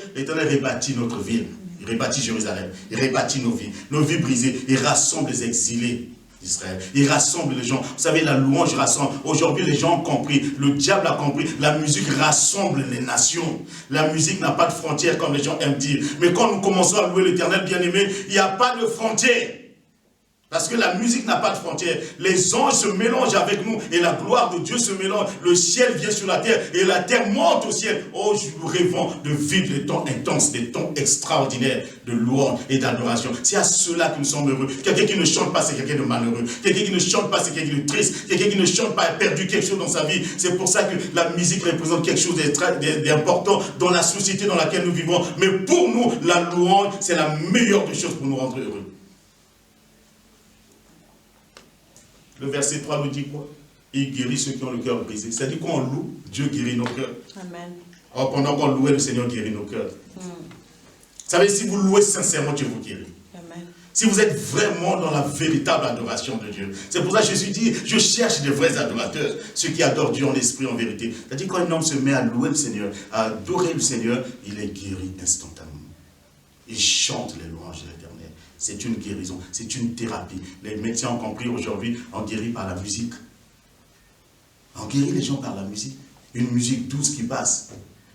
Speaker 5: rebâtit notre ville. Il rebâtit Jérusalem. Il rebâtit nos vies brisées. Il rassemble les exilés. Israël. Il rassemble les gens. Vous savez, la louange rassemble. Aujourd'hui, les gens ont compris. Le diable a compris. La musique rassemble les nations. La musique n'a pas de frontières, comme les gens aiment dire. Mais quand nous commençons à louer l'Éternel, bien-aimé, il n'y a pas de frontières. Parce que la musique n'a pas de frontières. Les anges se mélangent avec nous et la gloire de Dieu se mélange. Le ciel vient sur la terre et la terre monte au ciel. Oh, nous rêvons de vivre des temps intenses, des temps extraordinaires de louange et d'adoration. C'est à cela que nous sommes heureux. Quelqu'un qui ne chante pas, c'est quelqu'un de malheureux. Quelqu'un qui ne chante pas, c'est quelqu'un de triste. Quelqu'un qui ne chante pas a perdu quelque chose dans sa vie. C'est pour ça que la musique représente quelque chose d'important dans la société dans laquelle nous vivons. Mais pour nous, la louange, c'est la meilleure des choses pour nous rendre heureux. Le verset 3 nous dit quoi? Il guérit ceux qui ont le cœur brisé. C'est-à-dire qu'on loue, Dieu guérit nos cœurs. Amen. Or, pendant qu'on louait, le Seigneur guérit nos cœurs. Vous savez, si vous louez sincèrement, Dieu vous guérit. Amen. Si vous êtes vraiment dans la véritable adoration de Dieu. C'est pour ça que Jésus dit, je cherche des vrais adorateurs, ceux qui adorent Dieu en esprit, en vérité. C'est-à-dire quand un homme se met à louer le Seigneur, à adorer le Seigneur, il est guéri instantanément. Il chante les louanges de l'Éternel. C'est une guérison, c'est une thérapie. Les médecins ont compris aujourd'hui, on guérit par la musique. On guérit les gens par la musique. Une musique douce qui passe.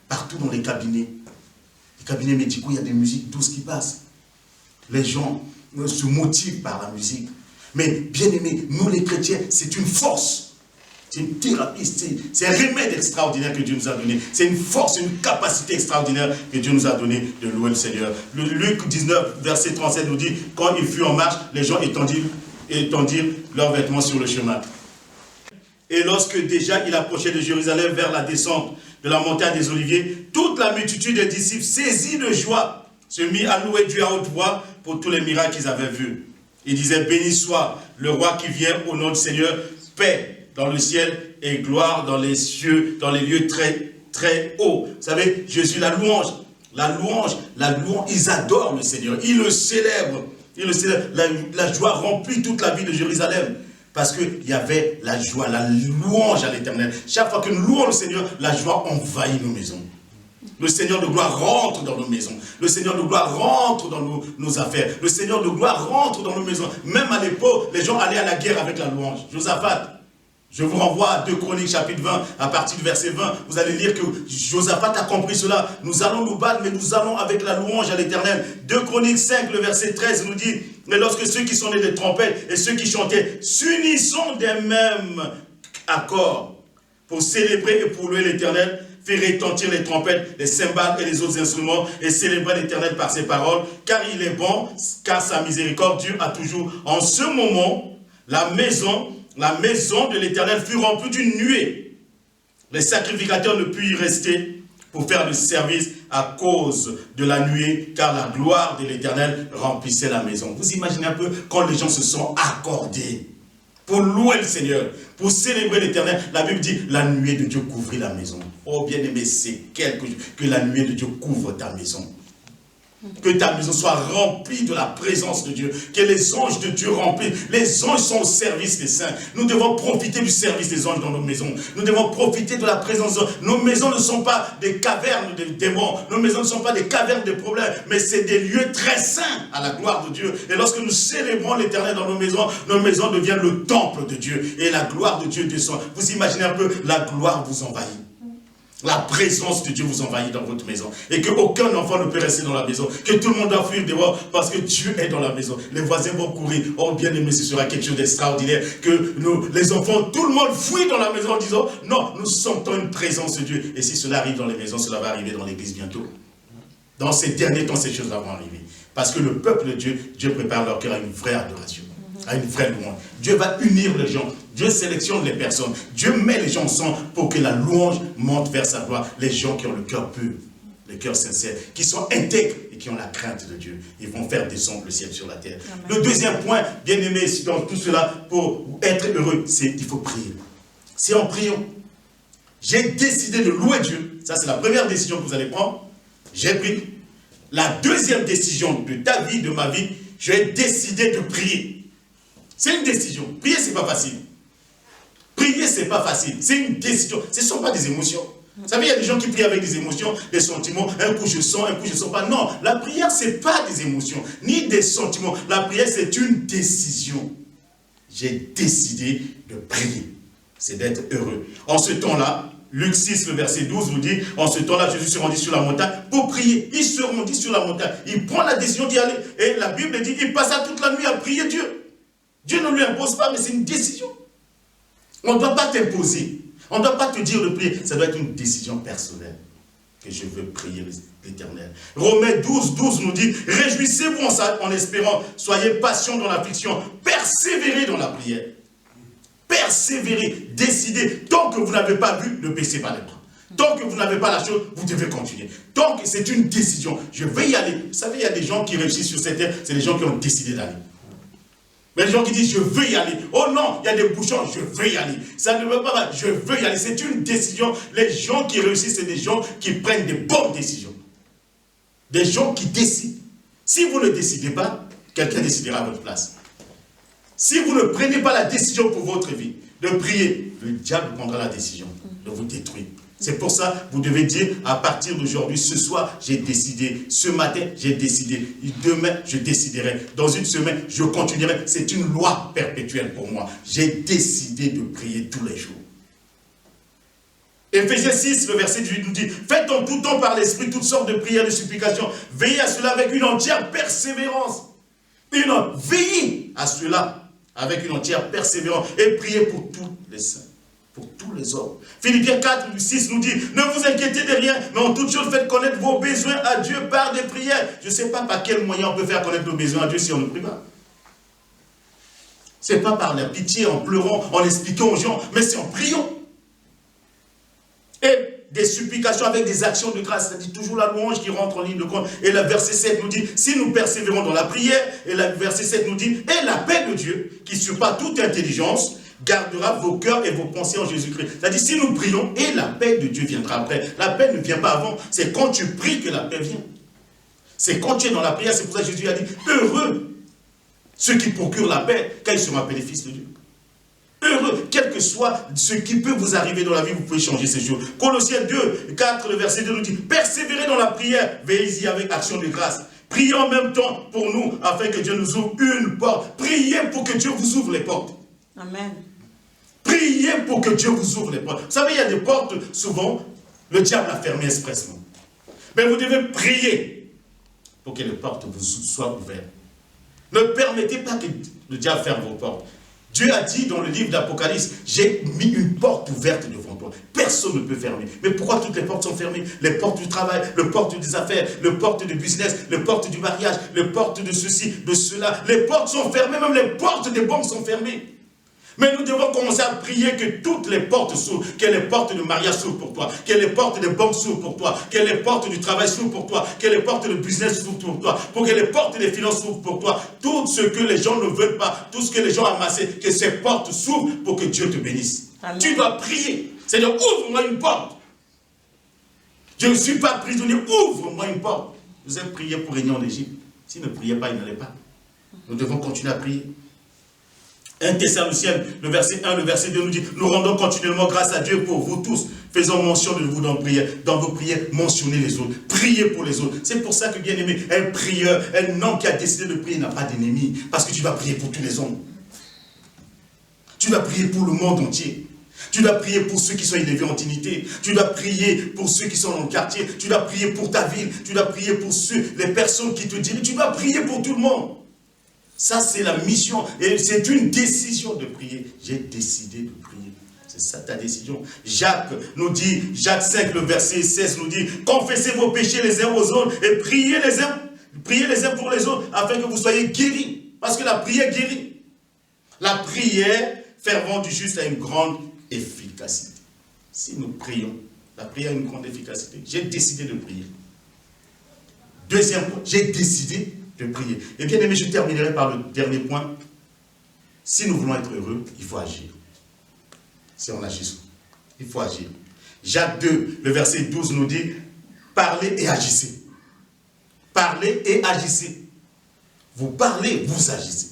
Speaker 5: Partout dans les cabinets. Les cabinets médicaux, il y a des musiques douces qui passent. Les gens se motivent par la musique. Mais bien aimés, nous les chrétiens, c'est une force. C'est une thérapie, c'est un remède extraordinaire que Dieu nous a donné. C'est une force, une capacité extraordinaire que Dieu nous a donné de louer le Seigneur. Le Luc 19, verset 37 nous dit, quand il fut en marche, les gens étendirent leurs vêtements sur le chemin. Et lorsque déjà il approchait de Jérusalem vers la descente de la montagne des Oliviers, toute la multitude des disciples, saisis de joie, se mit à louer Dieu à haute voix pour tous les miracles qu'ils avaient vus. Ils disaient, béni soit le roi qui vient au nom du Seigneur, paix dans le ciel et gloire dans les cieux, dans les lieux très, très hauts. Vous savez, Jésus, la louange, ils adorent le Seigneur, ils le célèbrent. La joie remplit toute la ville de Jérusalem. Parce qu'il y avait la joie, la louange à l'Éternel. Chaque fois que nous louons le Seigneur, la joie envahit nos maisons. Le Seigneur de gloire rentre dans nos maisons. Le Seigneur de gloire rentre dans nos affaires. Le Seigneur de gloire rentre dans nos maisons. Même à l'époque, les gens allaient à la guerre avec la louange. Josaphat. Je vous renvoie à 2 Chroniques chapitre 20, à partir du verset 20, vous allez lire que Josaphat a compris cela. Nous allons nous battre, mais nous allons avec la louange à l'Éternel. 2 Chroniques 5, le verset 13 nous dit, mais lorsque ceux qui sonnaient des trompettes et ceux qui chantaient s'unissant des mêmes accords pour célébrer et pour louer l'Éternel, fait retentir les trompettes, les cymbales et les autres instruments et célébrer l'Éternel par ses paroles, car il est bon, car sa miséricorde dure à toujours. En ce moment, la maison de l'Éternel fut remplie d'une nuée. Les sacrificateurs ne purent y rester pour faire le service à cause de la nuée, car la gloire de l'Éternel remplissait la maison. Vous imaginez un peu quand les gens se sont accordés pour louer le Seigneur, pour célébrer l'Éternel. La Bible dit, la nuée de Dieu couvrit la maison. Oh bien-aimé, c'est quelque chose que la nuée de Dieu couvre ta maison. Que ta maison soit remplie de la présence de Dieu. Que les anges de Dieu remplissent. Les anges sont au service des saints. Nous devons profiter du service des anges dans nos maisons. Nous devons profiter de la présence des anges. Nos maisons ne sont pas des cavernes de démons. Nos maisons ne sont pas des cavernes de problèmes. Mais c'est des lieux très saints à la gloire de Dieu. Et lorsque nous célébrons l'Éternel dans nos maisons deviennent le temple de Dieu. Et la gloire de Dieu descend. Vous imaginez un peu, la gloire vous envahit. La présence de Dieu vous envahit dans votre maison. Et qu'aucun enfant ne peut rester dans la maison. Que tout le monde doit fuir dehors parce que Dieu est dans la maison. Les voisins vont courir. Oh bien aimé, ce sera quelque chose d'extraordinaire. Que nous, les enfants, tout le monde fuit dans la maison en disant, non, nous sentons une présence de Dieu. Et si cela arrive dans les maisons, cela va arriver dans l'église bientôt. Dans ces derniers temps, ces choses-là vont arriver. Parce que le peuple de Dieu, Dieu prépare leur cœur à une vraie adoration. À une vraie louange. Dieu va unir les gens. Dieu sélectionne les personnes. Dieu met les gens ensemble pour que la louange monte vers sa gloire. Les gens qui ont le cœur pur, le cœur sincère, qui sont intègres et qui ont la crainte de Dieu. Ils vont faire descendre le ciel sur la terre. Amen. Le deuxième point, bien aimé, dans tout cela, pour être heureux, c'est qu'il faut prier. C'est en priant. J'ai décidé de louer Dieu. Ça, c'est la première décision que vous allez prendre. J'ai pris. La deuxième décision de ta vie, de ma vie, j'ai décidé de prier. C'est une décision. Prier, ce n'est pas facile. Prier, ce n'est pas facile. C'est une décision. Ce ne sont pas des émotions. Vous savez, il y a des gens qui prient avec des émotions, des sentiments. Un coup, je sens, un coup, je ne sens pas. Non, la prière, ce n'est pas des émotions, ni des sentiments. La prière, c'est une décision. J'ai décidé de prier. C'est d'être heureux. En ce temps-là, Luc 6, le verset 12 nous dit, en ce temps-là, Jésus se rendit sur la montagne pour prier. Il se rendit sur la montagne. Il prend la décision d'y aller. Et la Bible dit, il passa toute la nuit à prier Dieu. Dieu ne lui impose pas, mais c'est une décision. On ne doit pas t'imposer. On ne doit pas te dire de prier. Ça doit être une décision personnelle. Que je veux prier l'Éternel. Romains 12, 12 nous dit, réjouissez-vous en espérant. Soyez patients dans l'affliction. Persévérez dans la prière. Persévérez. Décidez. Tant que vous n'avez pas vu, ne baissez pas les bras. Tant que vous n'avez pas la chose, vous devez continuer. Tant que c'est une décision. Je vais y aller. Vous savez, il y a des gens qui réussissent sur cette terre. C'est les gens qui ont décidé d'aller. Mais les gens qui disent, je veux y aller. Oh non, il y a des bouchons, je veux y aller. Ça ne veut pas, je veux y aller. C'est une décision. Les gens qui réussissent, c'est des gens qui prennent des bonnes décisions. Des gens qui décident. Si vous ne décidez pas, quelqu'un décidera à votre place. Si vous ne prenez pas la décision pour votre vie, de prier, le diable prendra la décision de vous détruire. C'est pour ça, vous devez dire, à partir d'aujourd'hui, ce soir, j'ai décidé. Ce matin, j'ai décidé. Demain, je déciderai. Dans une semaine, je continuerai. C'est une loi perpétuelle pour moi. J'ai décidé de prier tous les jours. Éphésiens 6, le verset 18 nous dit, faites en tout temps par l'Esprit toutes sortes de prières et de supplications. Veillez à cela avec une entière persévérance. Veillez à cela avec une entière persévérance. Et priez pour tous les saints. Pour tous les hommes. Philippiens 4, 6 nous dit, ne vous inquiétez de rien, mais en toute chose faites connaître vos besoins à Dieu par des prières. Je ne sais pas par quel moyen on peut faire connaître nos besoins à Dieu si on ne prie pas. Ce n'est pas par la pitié, en pleurant, en expliquant aux gens, mais c'est en priant. Et des supplications avec des actions de grâce, c'est-à-dire toujours la louange qui rentre en ligne de compte. Et le verset 7 nous dit, si nous persévérons dans la prière, et le verset 7 nous dit, et la paix de Dieu, qui surpasse toute intelligence, gardera vos cœurs et vos pensées en Jésus-Christ. C'est-à-dire, si nous prions, et la paix de Dieu viendra après. La paix ne vient pas avant. C'est quand tu pries que la paix vient. C'est quand tu es dans la prière. C'est pour ça que Jésus a dit, heureux ceux qui procurent la paix, quand ils seront appelés fils de Dieu. Heureux, quel que soit ce qui peut vous arriver dans la vie, vous pouvez changer ces jours. Colossiens 2, 4, le verset 2 nous dit, persévérez dans la prière, veillez-y avec action de grâce. Priez en même temps pour nous, afin que Dieu nous ouvre une porte. Priez pour que Dieu vous ouvre les portes.
Speaker 4: Amen.
Speaker 5: Priez pour que Dieu vous ouvre les portes. Vous savez, il y a des portes, souvent, le diable a fermé expressement. Mais vous devez prier pour que les portes vous soient ouvertes. Ne permettez pas que le diable ferme vos portes. Dieu a dit dans le livre d'Apocalypse, j'ai mis une porte ouverte devant toi. Personne ne peut fermer. Mais pourquoi toutes les portes sont fermées? Les portes du travail, les portes des affaires, les portes du business, les portes du mariage, les portes de ceci, de cela. Les portes sont fermées, même les portes des banques sont fermées. Mais nous devons commencer à prier que toutes les portes s'ouvrent, que les portes de mariage s'ouvrent pour toi, que les portes des banques s'ouvrent pour toi, que les portes du travail s'ouvrent pour toi, que les portes de business s'ouvrent pour toi, pour que les portes des finances s'ouvrent pour toi. Tout ce que les gens ne veulent pas, tout ce que les gens ont amassé, que ces portes s'ouvrent pour que Dieu te bénisse. Amen. Tu dois prier. Seigneur, ouvre-moi une porte. Je ne suis pas prisonnier, ouvre-moi une porte. Vous avez prié pour régner en Égypte. S'il ne priait pas, il n'allait pas. Nous devons continuer à prier. 1 Thessaloniciens, le verset 1, le verset 2 nous dit, nous rendons continuellement grâce à Dieu pour vous tous. Faisons mention de vous dans vos prières, mentionnez les autres. Priez pour les autres. C'est pour ça que, bien aimé, un prieur, un homme qui a décidé de prier n'a pas d'ennemi. Parce que tu vas prier pour tous les hommes. Tu dois prier pour le monde entier. Tu dois prier pour ceux qui sont élevés en dignité. Tu dois prier pour ceux qui sont dans le quartier. Tu dois prier pour ta ville. Tu dois prier pour les personnes qui te dirigent. Tu dois prier pour tout le monde. Ça, c'est la mission. Et c'est une décision de prier. J'ai décidé de prier. C'est ça ta décision. Jacques nous dit, Jacques 5, le verset 16 nous dit, confessez vos péchés les uns aux autres et priez les uns pour les autres afin que vous soyez guéris. Parce que la prière guérit. La prière fervente du juste a une grande efficacité. Si nous prions, la prière a une grande efficacité. J'ai décidé de prier. Deuxième point, j'ai décidé de prier. Et bien aimé, je terminerai par le dernier point. Si nous voulons être heureux, il faut agir. Si on agit, il faut agir. Jacques 2, le verset 12 nous dit, parlez et agissez. Parlez et agissez. Vous parlez, vous agissez.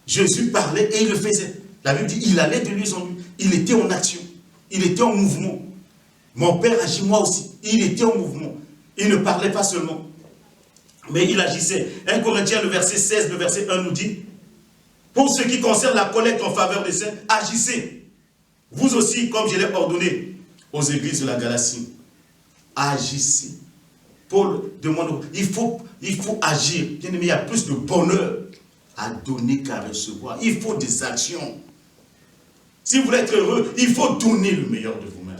Speaker 5: Jésus parlait et il le faisait. La Bible dit, il allait de lui en lui. Il était en action. Il était en mouvement. Mon Père agit moi aussi. Il était en mouvement. Il ne parlait pas seulement. Mais il agissait. 1 Corinthiens, le verset 16, le verset 1 nous dit, pour ce qui concerne la collecte en faveur des saints, agissez. Vous aussi, comme je l'ai ordonné aux églises de la Galatie, agissez. Paul demande, il faut agir. Bien aimé, il y a plus de bonheur à donner qu'à recevoir. Il faut des actions. Si vous voulez être heureux, il faut donner le meilleur de vous-même.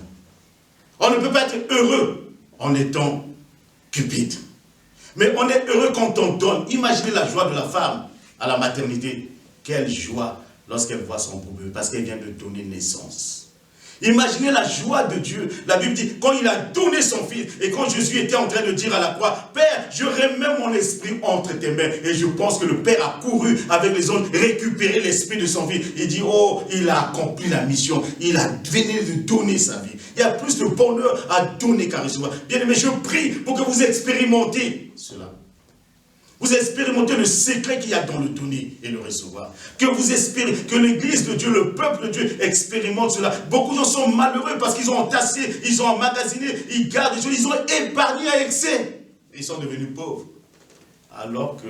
Speaker 5: On ne peut pas être heureux en étant cupide. Mais on est heureux quand on donne. Imaginez la joie de la femme à la maternité. Quelle joie lorsqu'elle voit son bébé, parce qu'elle vient de donner naissance. Imaginez la joie de Dieu. La Bible dit, quand il a donné son fils, et quand Jésus était en train de dire à la croix, Père, je remets mon esprit entre tes mains. Et je pense que le Père a couru avec les autres, récupérer l'esprit de son fils. Il dit, oh, il a accompli la mission. Il a venu de donner sa vie. Il y a plus de bonheur à donner qu'à recevoir. Bien aimé, je prie pour que vous expérimentez cela. Vous expérimentez le secret qu'il y a dans le donner et le recevoir. Que vous espérez, que l'église de Dieu, le peuple de Dieu expérimente cela. Beaucoup de gens sont malheureux parce qu'ils ont entassé, ils ont emmagasiné, ils gardent des choses, ils ont épargné à excès. Ils sont devenus pauvres. Alors que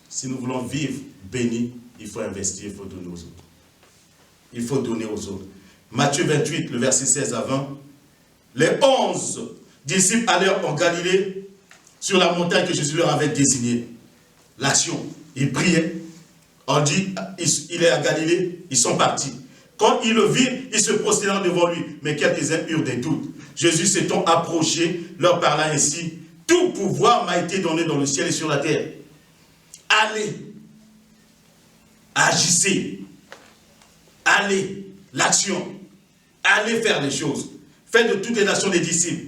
Speaker 5: si nous voulons vivre bénis, il faut investir, il faut donner aux autres. Il faut donner aux autres. Matthieu 28, le verset 16 à 20. Les 11 disciples allèrent en Galilée, sur la montagne que Jésus leur avait désignée. L'action, ils priaient. On dit, il est à Galilée, ils sont partis. Quand ils le virent, ils se prosternèrent devant lui. Mais quelques-uns eurent des doutes. Jésus s'étant approché, leur parla ainsi, tout pouvoir m'a été donné dans le ciel et sur la terre. Allez, agissez, allez, l'action, allez faire les choses. Faites de toutes les nations des disciples.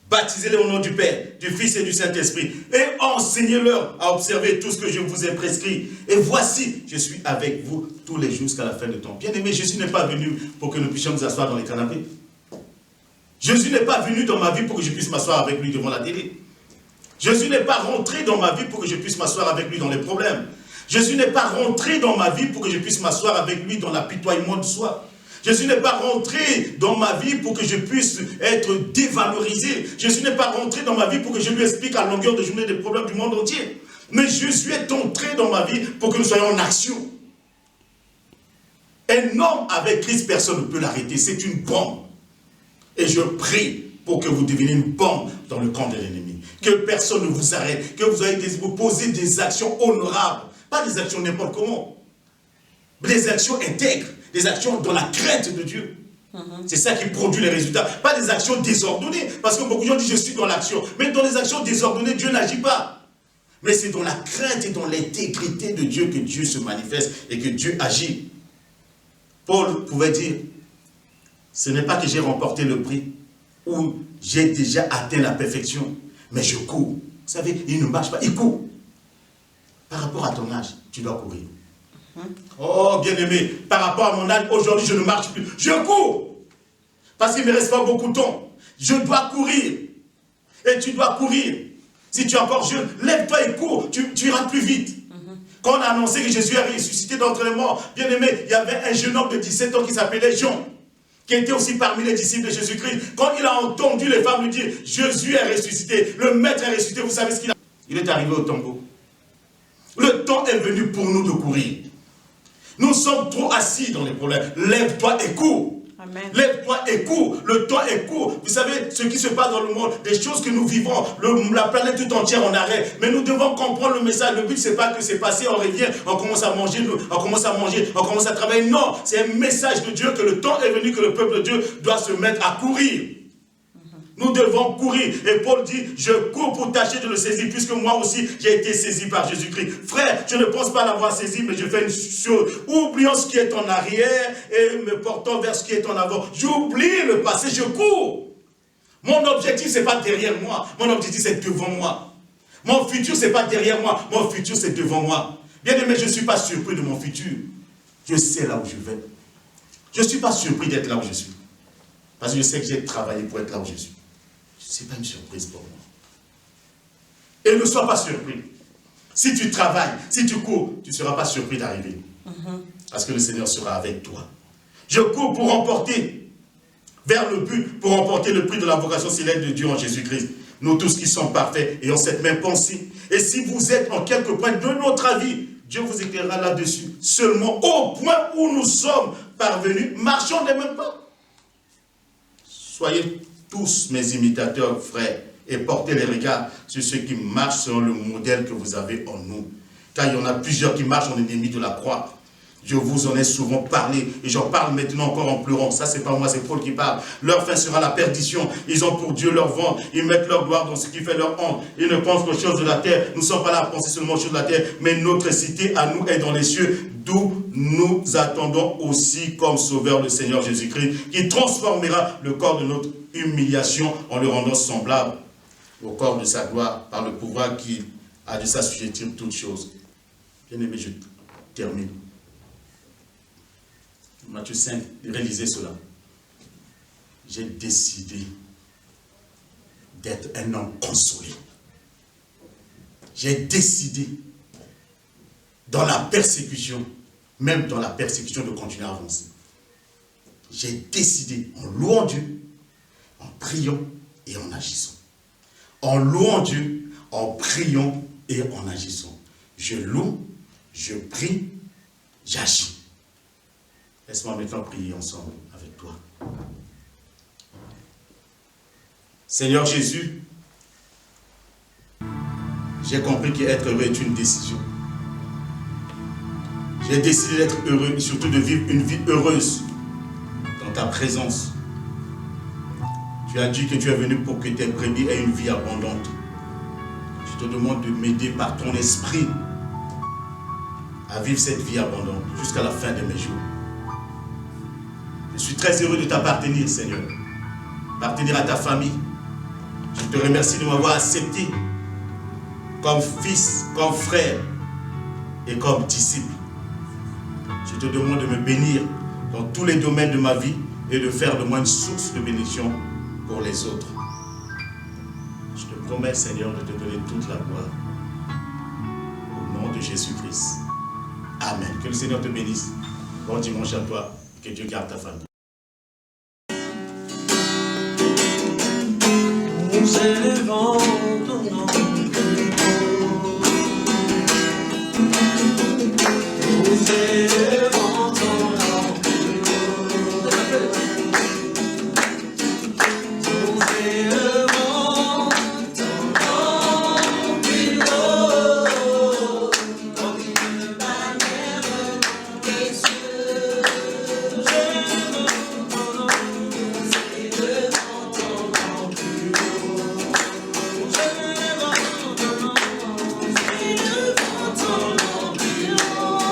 Speaker 5: Baptisez-les au nom du Père, du Fils et du Saint-Esprit. Et enseignez-leur à observer tout ce que je vous ai prescrit. Et voici, je suis avec vous tous les jours jusqu'à la fin du temps. Bien aimé, Jésus n'est pas venu pour que nous puissions nous asseoir dans les canapés. Jésus n'est pas venu dans ma vie pour que je puisse m'asseoir avec lui devant la télé. Jésus n'est pas rentré dans ma vie pour que je puisse m'asseoir avec lui dans les problèmes. Jésus n'est pas rentré dans ma vie pour que je puisse m'asseoir avec lui dans l'apitoiement de soi. Jésus n'est pas rentré dans ma vie pour que je puisse être dévalorisé. Jésus n'est pas rentré dans ma vie pour que je lui explique à longueur de journée des problèmes du monde entier. Mais Jésus est entré dans ma vie pour que nous soyons en action. Un homme avec Christ, personne ne peut l'arrêter. C'est une bombe. Et je prie pour que vous deveniez une bombe dans le camp de l'ennemi. Que personne ne vous arrête. Que vous posez des actions honorables. Pas des actions n'importe comment. Mais des actions intègres. Des actions dans la crainte de Dieu. C'est ça qui produit les résultats. Pas des actions désordonnées. Parce que beaucoup de gens disent je suis dans l'action. Mais dans les actions désordonnées, Dieu n'agit pas. Mais c'est dans la crainte et dans l'intégrité de Dieu que Dieu se manifeste et que Dieu agit. Paul pouvait dire, ce n'est pas que j'ai remporté le prix ou j'ai déjà atteint la perfection, mais je cours. Vous savez, il ne marche pas, il court. Par rapport à ton âge, tu dois courir. Oh, bien-aimé, par rapport à mon âge, aujourd'hui, je ne marche plus. Je cours. Parce qu'il ne me reste pas beaucoup de temps. Je dois courir. Et tu dois courir. Si tu es encore jeune, lève-toi et cours, tu iras plus vite. Quand on a annoncé que Jésus est ressuscité d'entre les morts, bien aimé, il y avait un jeune homme de 17 ans qui s'appelait Jean, qui était aussi parmi les disciples de Jésus-Christ. Quand il a entendu les femmes lui dire, Jésus est ressuscité, le maître est ressuscité, vous savez ce qu'il a fait? Il est arrivé au tombeau. Le temps est venu pour nous de courir. Nous sommes trop assis dans les problèmes. Lève-toi et cours. Lève-toi et cours. Le temps est court. Vous savez, ce qui se passe dans le monde, des choses que nous vivons, la planète tout entière en arrêt. Mais nous devons comprendre le message. Le but, c'est pas que c'est passé, on revient, on commence à manger, on commence à travailler. Non, c'est un message de Dieu que le temps est venu, que le peuple de Dieu doit se mettre à courir. Nous devons courir. Et Paul dit, je cours pour tâcher de le saisir, puisque moi aussi, j'ai été saisi par Jésus-Christ. Frère, je ne pense pas l'avoir saisi, mais je fais une chose. Oublions ce qui est en arrière et me portant vers ce qui est en avant. J'oublie le passé, je cours. Mon objectif, ce n'est pas derrière moi. Mon objectif, c'est devant moi. Mon futur, ce n'est pas derrière moi. Mon futur, c'est devant moi. Bien aimé, je ne suis pas surpris de mon futur. Je sais là où je vais. Je ne suis pas surpris d'être là où je suis. Parce que je sais que j'ai travaillé pour être là où je suis. Ce n'est pas une surprise pour moi. Et ne sois pas surpris. Si tu travailles, si tu cours, tu ne seras pas surpris d'arriver. Parce que le Seigneur sera avec toi. Je cours pour remporter vers le but, pour remporter le prix de la vocation céleste de Dieu en Jésus-Christ. Nous tous qui sommes parfaits ayons cette même pensée. Et si vous êtes en quelque point de notre avis, Dieu vous éclairera là-dessus. Seulement au point où nous sommes parvenus, marchons des mêmes pas. Soyez tous mes imitateurs, frères, et portez les regards sur ceux qui marchent selon le modèle que vous avez en nous. Car il y en a plusieurs qui marchent en ennemi de la croix. Je vous en ai souvent parlé, et j'en parle maintenant encore en pleurant. Ça, c'est pas moi, c'est Paul qui parle. Leur fin sera la perdition. Ils ont pour Dieu leur ventre. Ils mettent leur gloire dans ce qui fait leur honte. Ils ne pensent qu'aux choses de la terre. Nous ne sommes pas là à penser seulement aux choses de la terre, mais notre cité à nous est dans les cieux, d'où nous attendons aussi comme sauveur le Seigneur Jésus-Christ, qui transformera le corps de notre humiliation en le rendant semblable au corps de sa gloire, par le pouvoir qui a de s'assujettir toutes choses. Bien aimé, je termine. Matthieu 5, réalisez cela. J'ai décidé d'être un homme consolé. J'ai décidé, dans la persécution, même dans la persécution, de continuer à avancer. J'ai décidé, en louant Dieu, en priant et en agissant. En louant Dieu, en priant et en agissant. Je loue, je prie, j'agis. Laisse-moi maintenant prier ensemble avec toi. Seigneur Jésus, j'ai compris qu'être heureux est une décision. J'ai décidé d'être heureux et surtout de vivre une vie heureuse dans ta présence. Tu as dit que tu es venu pour que tes brebis aient une vie abondante. Je te demande de m'aider par ton esprit à vivre cette vie abondante jusqu'à la fin de mes jours. Je suis très heureux de t'appartenir, Seigneur. Appartenir à ta famille. Je te remercie de m'avoir accepté comme fils, comme frère et comme disciple. Je te demande de me bénir dans tous les domaines de ma vie et de faire de moi une source de bénédiction pour les autres. Je te promets, Seigneur, de te donner toute la gloire. Au nom de Jésus-Christ. Amen. Que le Seigneur te bénisse. Bon dimanche à toi. Que Dieu garde ta famille.
Speaker 3: Nous élevons ton nom. Nous élevons ton nom. Nous élevons ton nom plus haut, comme une bannière des cieux. Nous élevons ton nom. Nous élevons ton nom plus haut. Nous élevons ton nom. Nous élevons ton nom plus haut.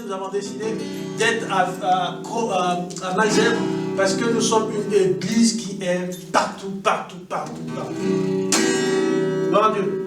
Speaker 3: nous avons décidé d'être à Malzerbe parce que nous sommes une église qui est partout. Gloire à Dieu.